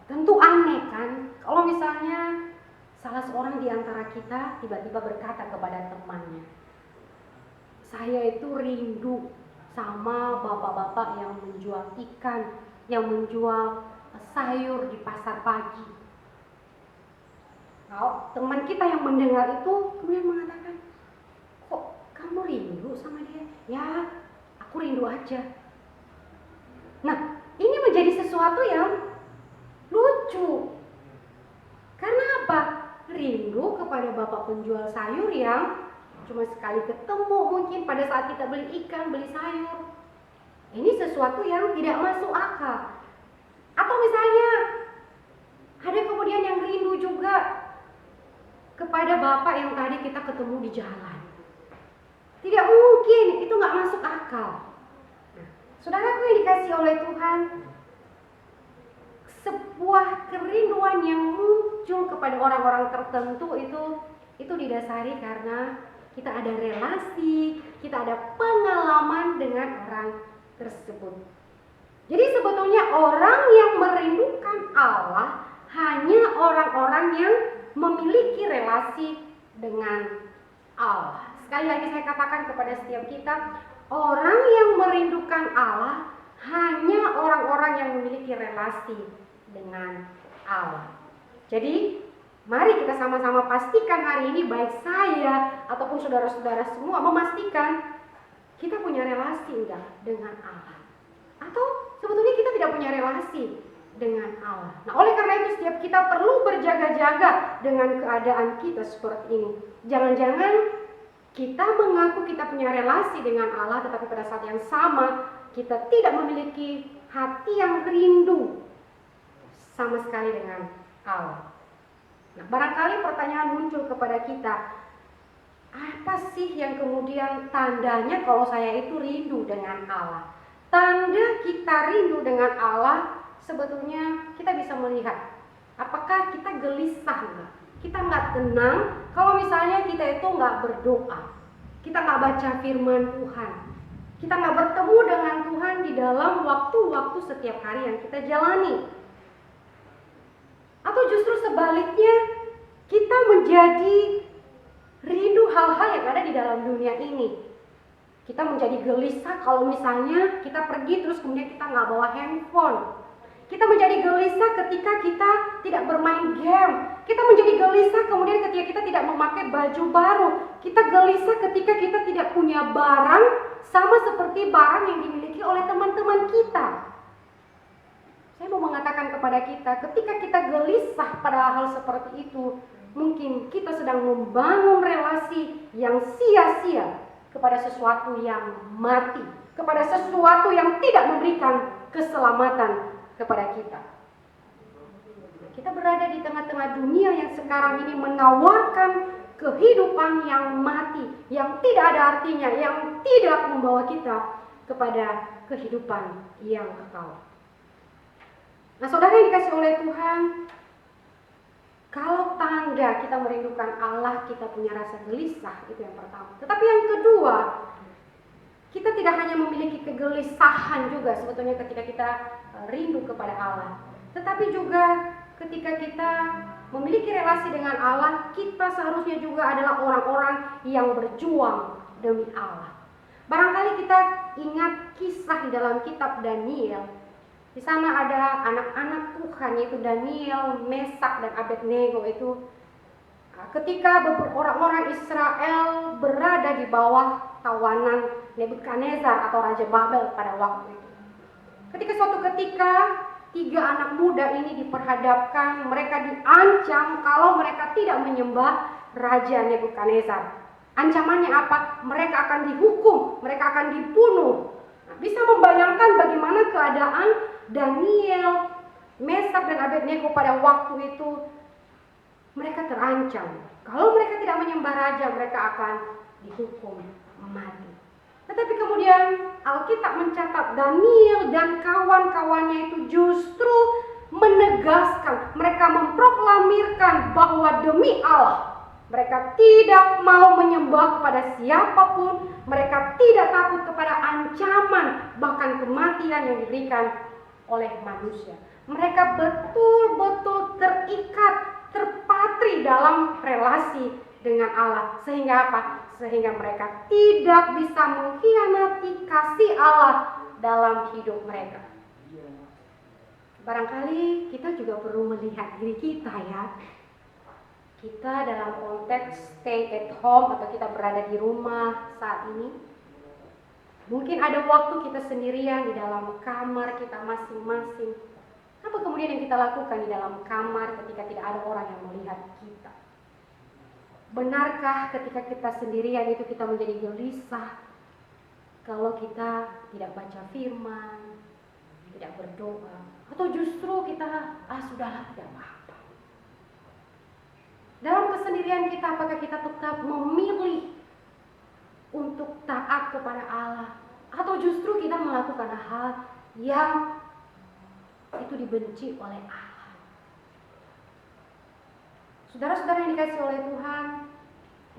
Tentu aneh kan? Kalau misalnya salah seorang di antara kita tiba-tiba berkata kepada temannya, saya itu rindu sama bapak-bapak yang menjual ikan, yang menjual sayur di pasar pagi. Nah, teman kita yang mendengar itu kemudian mengatakan, kok kamu rindu sama dia? Ya, aku rindu aja. Nah, ini menjadi sesuatu yang lucu. Karena apa? Rindu kepada bapak penjual sayur yang cuma sekali ketemu mungkin pada saat kita beli ikan, beli sayur. Ini sesuatu yang tidak masuk akal. Atau misalnya ada kemudian yang rindu juga kepada bapak yang tadi kita ketemu di jalan. Tidak mungkin, itu nggak masuk akal. Nah, saudaraku yang dikasihi oleh Tuhan, sebuah kerinduan yang muncul kepada orang-orang tertentu itu didasari karena kita ada relasi, kita ada pengalaman dengan orang tersebut. Jadi sebetulnya orang yang merindukan Allah hanya orang-orang yang memiliki relasi dengan Allah. Sekali lagi saya katakan kepada setiap kita, orang yang merindukan Allah hanya orang-orang yang memiliki relasi dengan Allah. Jadi mari kita sama-sama pastikan hari ini, baik saya ataupun saudara-saudara semua, memastikan kita punya relasi enggak dengan Allah. Atau sebetulnya kita tidak punya relasi dengan Allah. Nah, oleh karena itu setiap kita perlu berjaga-jaga dengan keadaan kita seperti ini. Jangan-jangan kita mengaku kita punya relasi dengan Allah, tetapi pada saat yang sama kita tidak memiliki hati yang rindu sama sekali dengan Allah. Nah, barangkali pertanyaan muncul kepada kita, apa sih yang kemudian tandanya kalau saya itu rindu dengan Allah? Tanda kita rindu dengan Allah, sebetulnya kita bisa melihat apakah kita gelisah enggak? Kita nggak tenang kalau misalnya kita itu nggak berdoa, kita nggak baca firman Tuhan, kita nggak bertemu dengan Tuhan di dalam waktu-waktu setiap hari yang kita jalani. Atau justru sebaliknya, kita menjadi rindu hal-hal yang ada di dalam dunia ini. Kita menjadi gelisah kalau misalnya kita pergi terus kemudian kita nggak bawa handphone. Kita menjadi gelisah ketika kita tidak bermain game. Kita menjadi gelisah kemudian ketika kita tidak memakai baju baru. Kita gelisah ketika kita tidak punya barang sama seperti barang yang dimiliki oleh teman-teman kita. Saya mau mengatakan kepada kita, ketika kita gelisah pada hal seperti itu, mungkin kita sedang membangun relasi yang sia-sia kepada sesuatu yang mati, kepada sesuatu yang tidak memberikan keselamatan kepada kita. Kita berada di tengah-tengah dunia yang sekarang ini menawarkan kehidupan yang mati, yang tidak ada artinya, yang tidak membawa kita kepada kehidupan yang kekal. Nah, saudara yang dikasih oleh Tuhan, kalau tanda kita merindukan Allah, kita punya rasa gelisah, itu yang pertama. Tetapi yang kedua, kita tidak hanya memiliki kegelisahan juga sebetulnya ketika kita rindu kepada Allah, tetapi juga ketika kita memiliki relasi dengan Allah, kita seharusnya juga adalah orang-orang yang berjuang demi Allah. Barangkali kita ingat kisah di dalam kitab Daniel. Di sana ada anak-anak Tuhan, yaitu Daniel, Mesak, dan Abednego itu. Ketika orang-orang Israel berada di bawah tawanan Nebukadnezar atau Raja Babel pada waktu itu. Ketika suatu ketika 3 anak muda ini diperhadapkan, mereka diancam kalau mereka tidak menyembah Raja Nebukadnezar. Ancamannya apa? Mereka akan dihukum, mereka akan dibunuh. Nah, bisa membayangkan bagaimana keadaan Daniel, Mesak, dan Abednego pada waktu itu. Mereka terancam. Kalau mereka tidak menyembah raja, mereka akan dihukum mati. Tetapi kemudian Alkitab mencatat Daniel dan kawan-kawannya itu justru menegaskan, mereka memproklamirkan bahwa demi Allah mereka tidak mau menyembah kepada siapapun, mereka tidak takut kepada ancaman bahkan kematian yang diberikan oleh manusia. Mereka betul-betul terikat, terpatri dalam relasi dengan Allah. Sehingga apa? Sehingga mereka tidak bisa mengkhianati kasih Allah dalam hidup mereka. Barangkali kita juga perlu melihat diri kita ya. Kita dalam konteks stay at home atau kita berada di rumah saat ini. Mungkin ada waktu kita sendirian di dalam kamar kita masing-masing. Apa kemudian yang kita lakukan di dalam kamar ketika tidak ada orang yang melihat kita? Benarkah ketika kita sendirian itu kita menjadi gelisah kalau kita tidak baca firman, tidak berdoa, atau justru kita sudahlah tidak apa-apa? Dalam kesendirian kita, apakah kita tetap memilih untuk taat kepada Allah, atau justru kita melakukan hal yang itu dibenci oleh Allah? Saudara-saudara yang dikasih oleh Tuhan,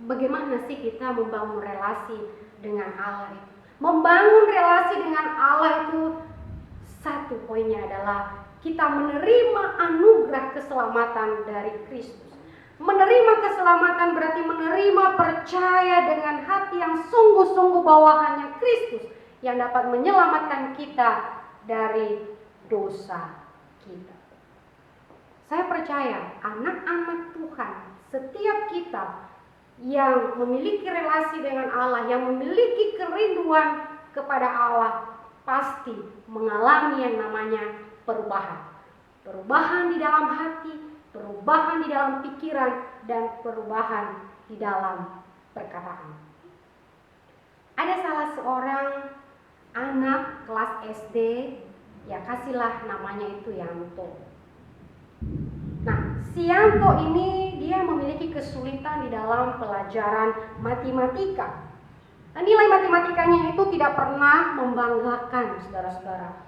bagaimana sih kita membangun relasi dengan Allah itu? Membangun relasi dengan Allah itu satu poinnya adalah kita menerima anugerah keselamatan dari Kristus. Menerima keselamatan berarti menerima percaya dengan hati yang sungguh-sungguh bahwa hanya Kristus yang dapat menyelamatkan kita dari dosa kita. Saya percaya anak-anak Tuhan, setiap kita yang memiliki relasi dengan Allah, yang memiliki kerinduan kepada Allah, pasti mengalami yang namanya perubahan. Perubahan di dalam hati, perubahan di dalam pikiran, dan perubahan di dalam perkataan. Ada salah seorang anak kelas SD, ya kasihlah namanya itu Yanto. Nah, si Yanto ini dia memiliki kesulitan di dalam pelajaran matematika. Nah, nilai matematikanya itu tidak pernah membanggakan, saudara-saudara.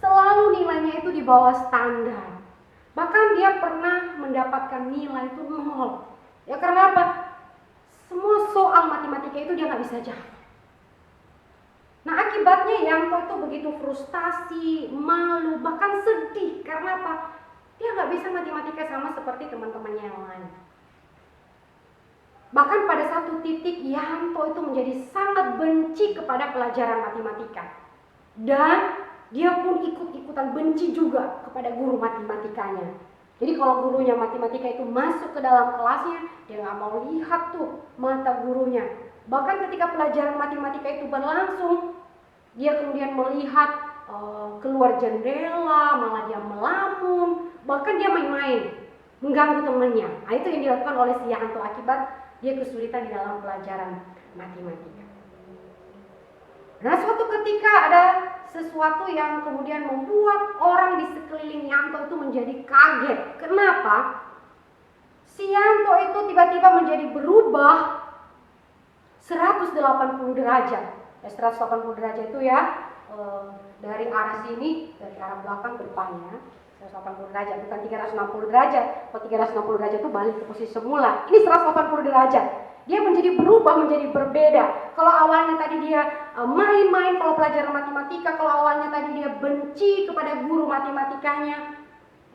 Selalu nilainya itu di bawah standar. Bahkan dia pernah mendapatkan nilai itu 0. Ya karena apa? Semua soal matematika itu dia nggak bisa jawab. Nah, akibatnya Yanto itu begitu frustasi, malu, bahkan sedih. Karena apa? Dia nggak bisa matematika sama seperti teman-temannya yang lain. Bahkan pada satu titik Yanto itu menjadi sangat benci kepada pelajaran matematika. Dan dia pun ikut-ikutan benci juga kepada guru matematikanya. Jadi kalau gurunya matematika itu masuk ke dalam kelasnya, dia nggak mau lihat tuh mata gurunya. Bahkan ketika pelajaran matematika itu berlangsung, dia kemudian melihat keluar jendela, malah dia melamun, bahkan dia main-main, mengganggu temannya. Nah, itu yang dilakukan oleh si Yanto akibat dia kesulitan di dalam pelajaran matematika. Nah, suatu ketika ada sesuatu yang kemudian membuat orang di sekeliling Yanto itu menjadi kaget. Kenapa? Si Yanto itu tiba-tiba menjadi berubah 180 derajat. 180 derajat itu ya, dari arah sini, dari arah belakang ke depannya 180 derajat, bukan 360 derajat. Kalau 360 derajat itu balik ke posisi semula. Ini 180 derajat. Dia menjadi berubah, menjadi berbeda. Kalau awalnya tadi dia main-main kalau pelajaran matematika, kalau awalnya tadi dia benci kepada guru matematikanya,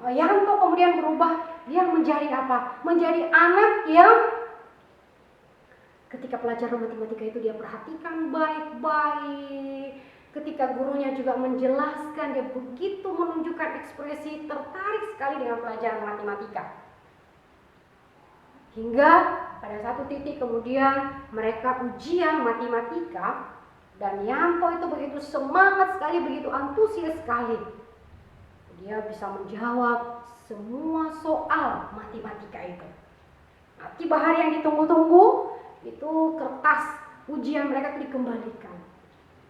Yanto kemudian berubah, dia menjadi apa? Menjadi anak yang ketika pelajaran matematika itu dia perhatikan baik-baik. Ketika gurunya juga menjelaskan, dia begitu menunjukkan ekspresi tertarik sekali dengan pelajaran matematika. Hingga pada satu titik kemudian mereka ujian matematika dan Yanto itu begitu semangat sekali, begitu antusias sekali. Dia bisa menjawab semua soal matematika itu. Nah, tiba hari yang ditunggu-tunggu, itu kertas ujian mereka itu dikembalikan.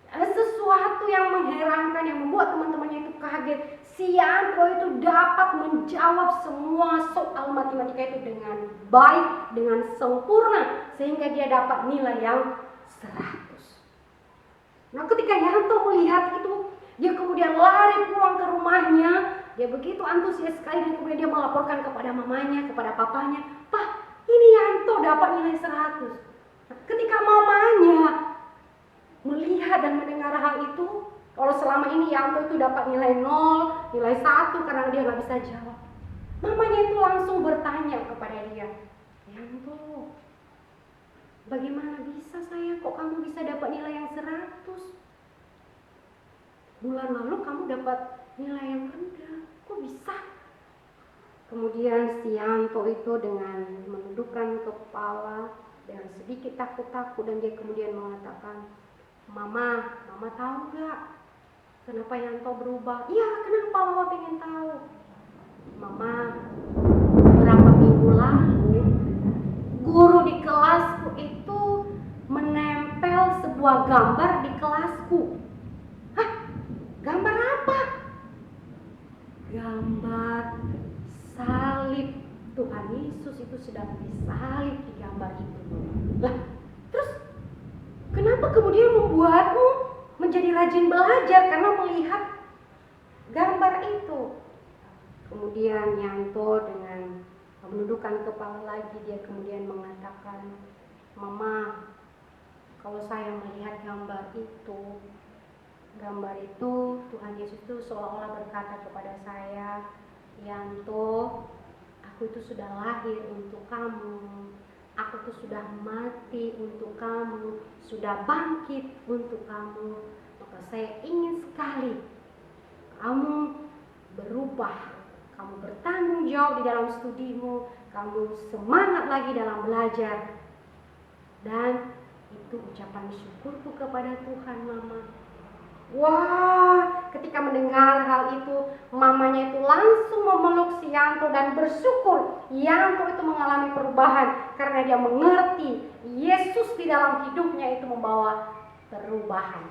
Ada sesuatu yang mengherankan yang membuat teman-temannya itu kaget. Si Yanto itu dapat menjawab semua soal matematika itu dengan baik, dengan sempurna, sehingga dia dapat nilai yang 100. Nah, ketika Yanto melihat itu, dia kemudian lari pulang ke rumahnya. Dia begitu antusias sekali dan kemudian dia melaporkan kepada mamanya, kepada papanya, "Pak, ini Yanto dapat nilai 100. Nah, ketika mamanya melihat dan mendengar hal itu, kalau selama ini Yanto itu dapat nilai 0, nilai 1 karena dia nggak bisa jawab, mamanya itu langsung bertanya kepada dia, "Yanto, bagaimana bisa sayang, kok kamu bisa dapat nilai yang 100? Bulan lalu kamu dapat nilai yang rendah, kok bisa?" Kemudian si Yanto itu dengan menundukkan kepala dengan sedikit takut-takut dan dia kemudian mengatakan, Mama tahu nggak kenapa Yanto berubah?" "Iya, kenapa Mama pengen tahu?" "Mama, beberapa minggu lalu guru di kelasku itu menempel sebuah gambar di kelasku." "Hah? Gambar apa?" "Gambar salib. Tuhan Yesus itu sedang disalib di gambar itu." "Lah, terus kenapa kemudian membuatmu menjadi rajin belajar karena melihat gambar itu?" Kemudian Yanto dengan menundukkan kepala lagi, dia kemudian mengatakan, "Mama, kalau saya melihat gambar itu Tuhan Yesus itu seolah-olah berkata kepada saya, 'Yanto, aku itu sudah lahir untuk kamu. Aku tuh sudah mati untuk kamu, sudah bangkit untuk kamu. Maka saya ingin sekali kamu berubah, kamu bertanggung jawab di dalam studimu, kamu semangat lagi dalam belajar.' Dan itu ucapan syukurku kepada Tuhan, Mama." Wah, ketika mendengar hal itu, mamanya itu langsung memeluk si Yanto dan bersyukur Yanto itu mengalami perubahan karena dia mengerti Yesus di dalam hidupnya itu membawa perubahan.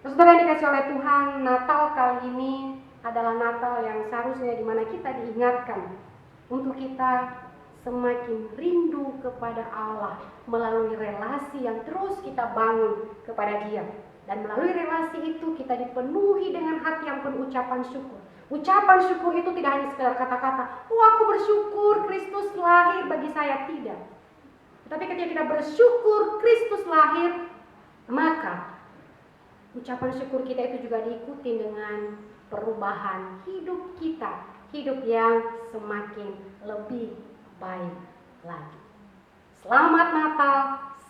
Saudara yang dikasih oleh Tuhan, Natal kali ini adalah Natal yang seharusnya dimana kita diingatkan untuk kita semakin rindu kepada Allah melalui relasi yang terus kita bangun kepada Dia. Dan melalui relasi itu kita dipenuhi dengan hati yang penuh ucapan syukur. Ucapan syukur itu tidak hanya sekedar kata-kata, "Oh, aku bersyukur Kristus lahir bagi saya," tidak. Tetapi ketika kita bersyukur Kristus lahir, maka ucapan syukur kita itu juga diikuti dengan perubahan hidup kita, hidup yang semakin lebih baik lagi. Selamat Natal,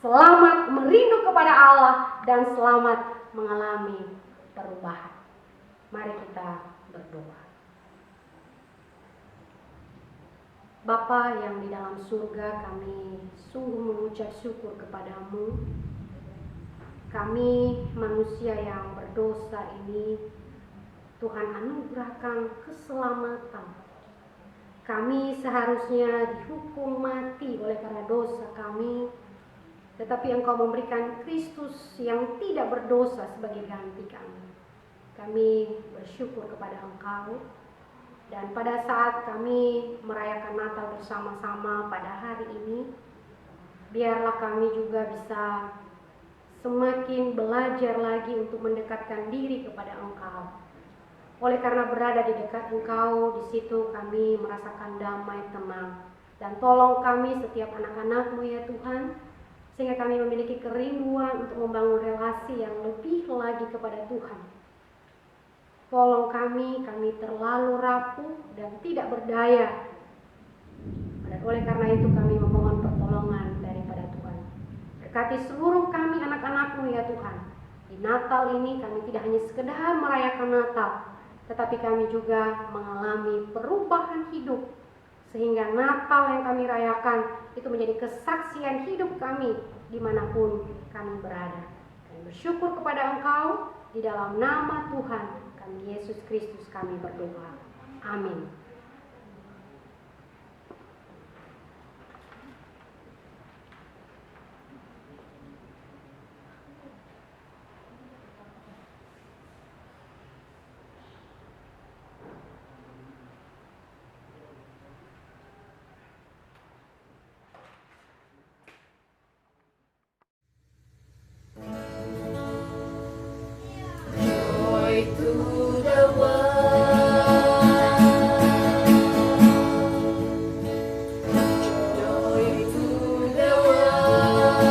selamat merindu kepada Allah, dan selamat mengalami perubahan. Mari kita berdoa. Bapa yang di dalam surga, kami sungguh mengucap syukur kepadamu. Kami manusia yang berdosa ini, Tuhan anugerahkan keselamatan. Kami seharusnya dihukum mati oleh karena dosa kami, tetapi Engkau memberikan Kristus yang tidak berdosa sebagai ganti kami. Kami bersyukur kepada Engkau, dan pada saat kami merayakan Natal bersama-sama pada hari ini, biarlah kami juga bisa semakin belajar lagi untuk mendekatkan diri kepada Engkau. Oleh karena berada di dekat Engkau, di situ kami merasakan damai, tenang. Dan tolong kami setiap anak-anak-Mu ya Tuhan, sehingga kami memiliki kerinduan untuk membangun relasi yang lebih lagi kepada Tuhan. Tolong kami terlalu rapuh dan tidak berdaya. Dan oleh karena itu kami memohon pertolongan daripada Tuhan. Berkati seluruh kami anak-anak-Mu ya Tuhan. Di Natal ini kami tidak hanya sekedar merayakan Natal, tetapi kami juga mengalami perubahan hidup, sehingga Natal yang kami rayakan itu menjadi kesaksian hidup kami dimanapun kami berada. Kami bersyukur kepada Engkau, di dalam nama Tuhan kami Yesus Kristus kami berdoa. Amin. Joy to the world. Joy to the world.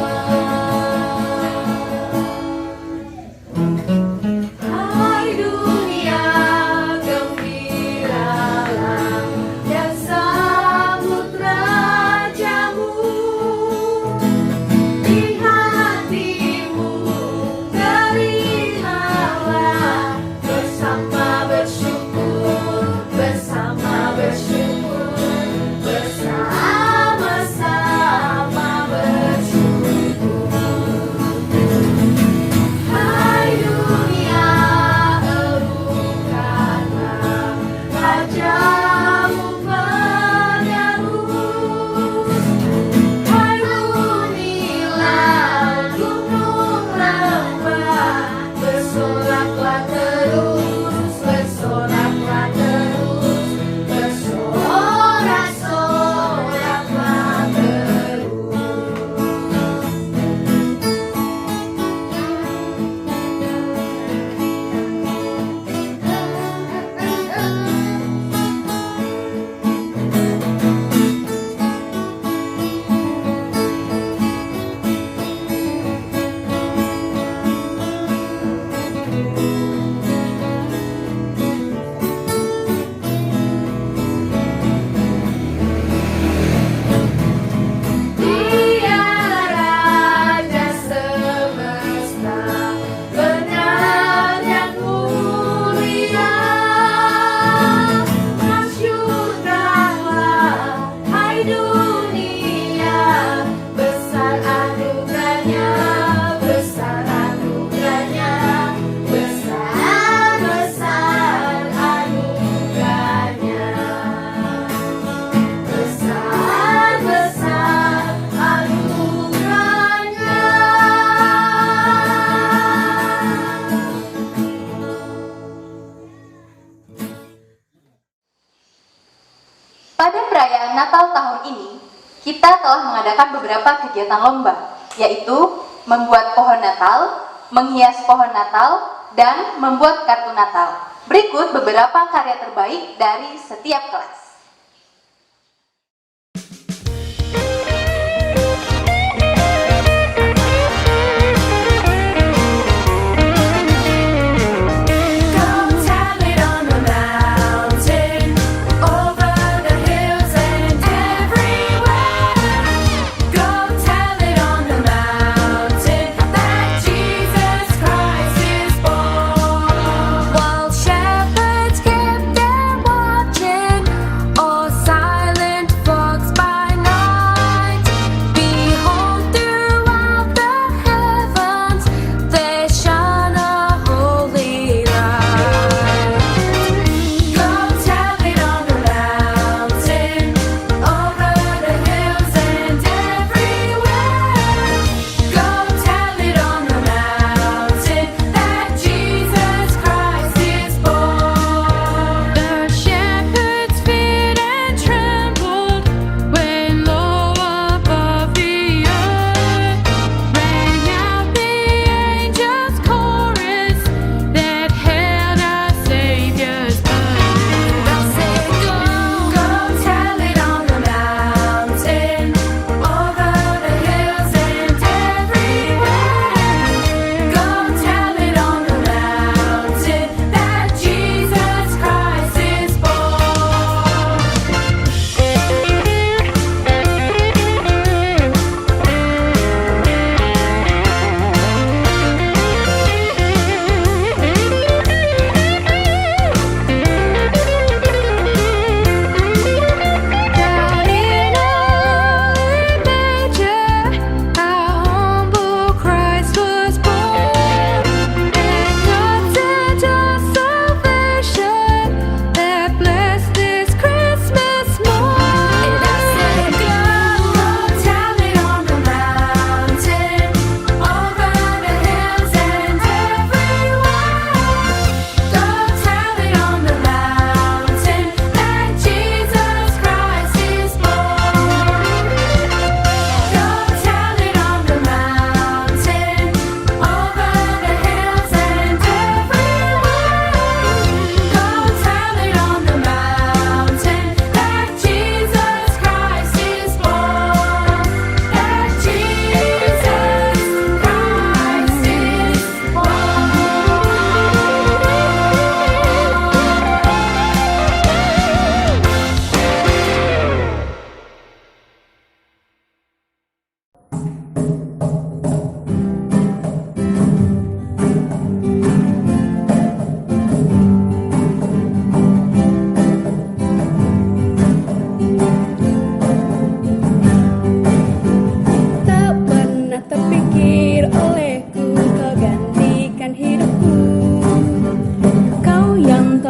Hai dunia gembiralah dan sambut rajamu. Di hatimu terimalah bersama bersyukur, bersama bersyukur, bersama-sama bersyukur. Hai dunia, erukanlah rajamu penerus. Hai bunilah gunung lembah, bersoraklah terus, bersoraklah terus, bersorak-soraklah terus. Dia Raja semesta, benar dan mulia. Masyurkanlah, hai dunia, besar anugerahnya, besar anugerahnya, besar-besar anugerahnya. Besar-besar anugerahnya. Pada perayaan Natal tahun ini, kita telah mengadakan beberapa kegiatan lomba, yaitu membuat pohon Natal, menghias pohon Natal, dan membuat kartu Natal. Berikut beberapa karya terbaik dari setiap kelas. Go tell it on the mountain, over the hills and everywhere. Go tell it on the mountain that Jesus Christ is born. While shepherds kept their watching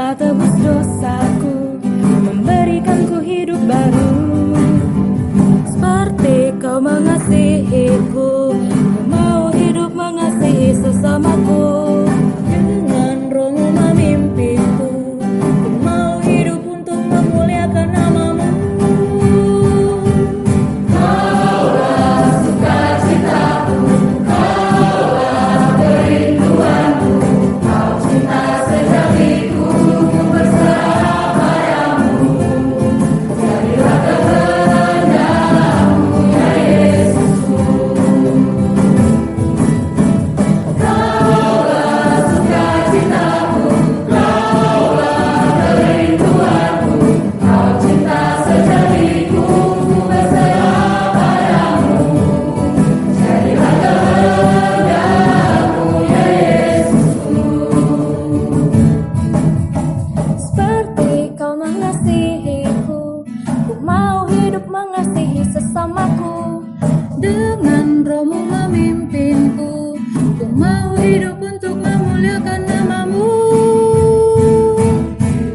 telah tebus dosaku, memberikanku hidup baru. Seperti kau mengasihiku, ku mau hidup mengasihi sesamaku. Dengan rohmu memimpinku, ku mau hidup untuk memuliakan namamu. Kaulah sukacitaku, kaulah kerinduanku, kau cinta sejatiku, ku berserah padamu. Jadilah kehendakmu ya Yesusku. Kaulah sukacitaku, kaulah kerinduanku, kau cinta sejatiku, ku berserah padamu. Jadilah kehendakmu ya Yesusku. Seperti kau mengasihiku, ku mau hidup mengasihi sesamaku. Dengan rohmu memimpinku, ku mau hidup untuk memuliakan namamu.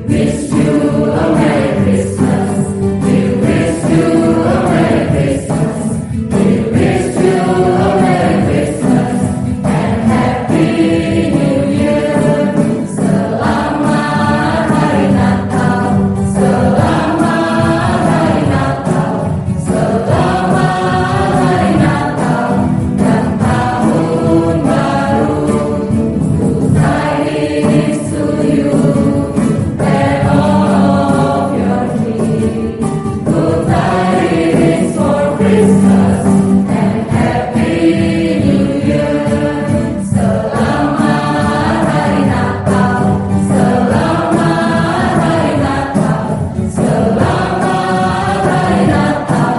Wish you a Merry Christmas. We wish you a Merry Christmas. We wish you a Merry Christmas and Happy New Year. Selamat Hari Natal, selamat Hari Natal, selamat Hari Natal dan Tahun Baru. Good tidings to you and all of your kin. Good tidings for Christmas and Happy New Year. Selamat Hari Natal, selamat Hari Natal, selamat Hari Natal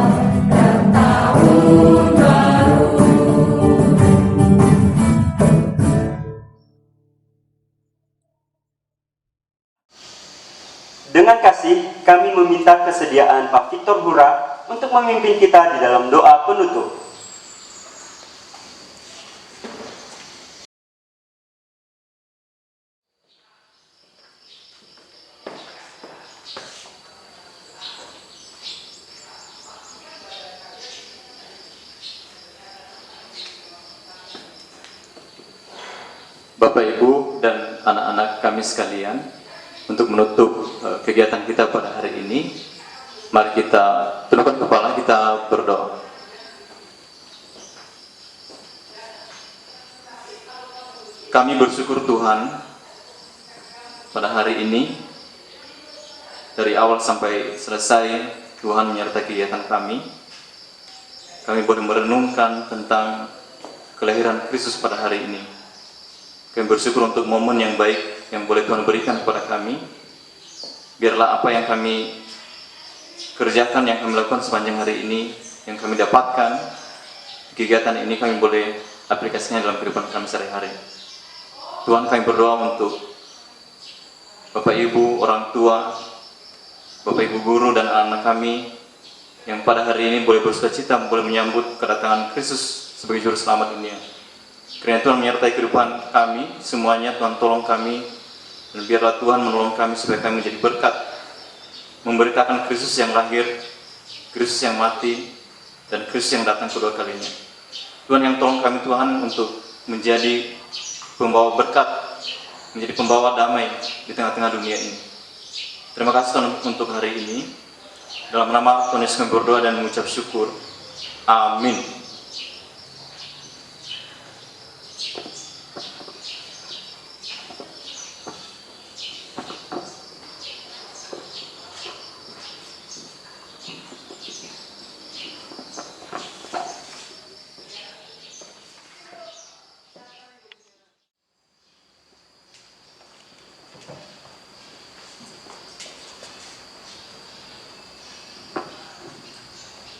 dan Tahun Baru. Dengan kasih, kami meminta kesediaan Pak Victor Hura untuk memimpin kita di dalam doa penutup. Bapak, Ibu, dan anak-anak kami sekalian, untuk menutup kegiatan kita pada hari ini, mari kita tundukkan kepala, kita berdoa. Kami bersyukur Tuhan, pada hari ini, dari awal sampai selesai, Tuhan menyertai kegiatan kami. Kami boleh merenungkan tentang kelahiran Kristus pada hari ini. Kami bersyukur untuk momen yang baik yang boleh Tuhan berikan kepada kami. Biarlah apa yang kami kerjakan, yang kami lakukan sepanjang hari ini, yang kami dapatkan, kegiatan ini kami boleh aplikasinya dalam kehidupan kami sehari-hari. Tuhan, kami berdoa untuk Bapak Ibu, orang tua, Bapak Ibu guru dan anak-anak kami yang pada hari ini boleh bersukacita, boleh menyambut kedatangan Kristus sebagai juru selamat dunia. Kiranya Tuhan menyertai kehidupan kami semuanya. Tuhan tolong kami, dan biarlah Tuhan menolong kami supaya kami menjadi berkat, memberitakan Kristus yang lahir, Kristus yang mati, dan Kristus yang datang kedua kalinya. Tuhan yang tolong kami Tuhan untuk menjadi pembawa berkat, menjadi pembawa damai di tengah-tengah dunia ini. Terima kasih Tuhan untuk hari ini. Dalam nama Tuhan Yesus kami berdoa dan mengucap syukur. Amin.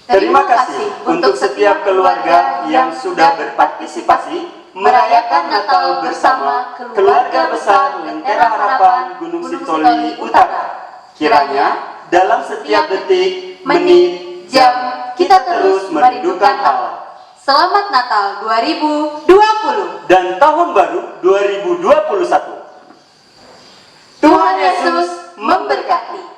Terima kasih untuk setiap keluarga yang sudah berpartisipasi merayakan Natal bersama keluarga besar Lentera Harapan Gunung Sitoli Utara. Kiranya dalam setiap detik, menit, jam, kita terus merindukan Allah. Selamat Natal 2020 Dan Tahun Baru 2021. Tuhan Yesus memberkati.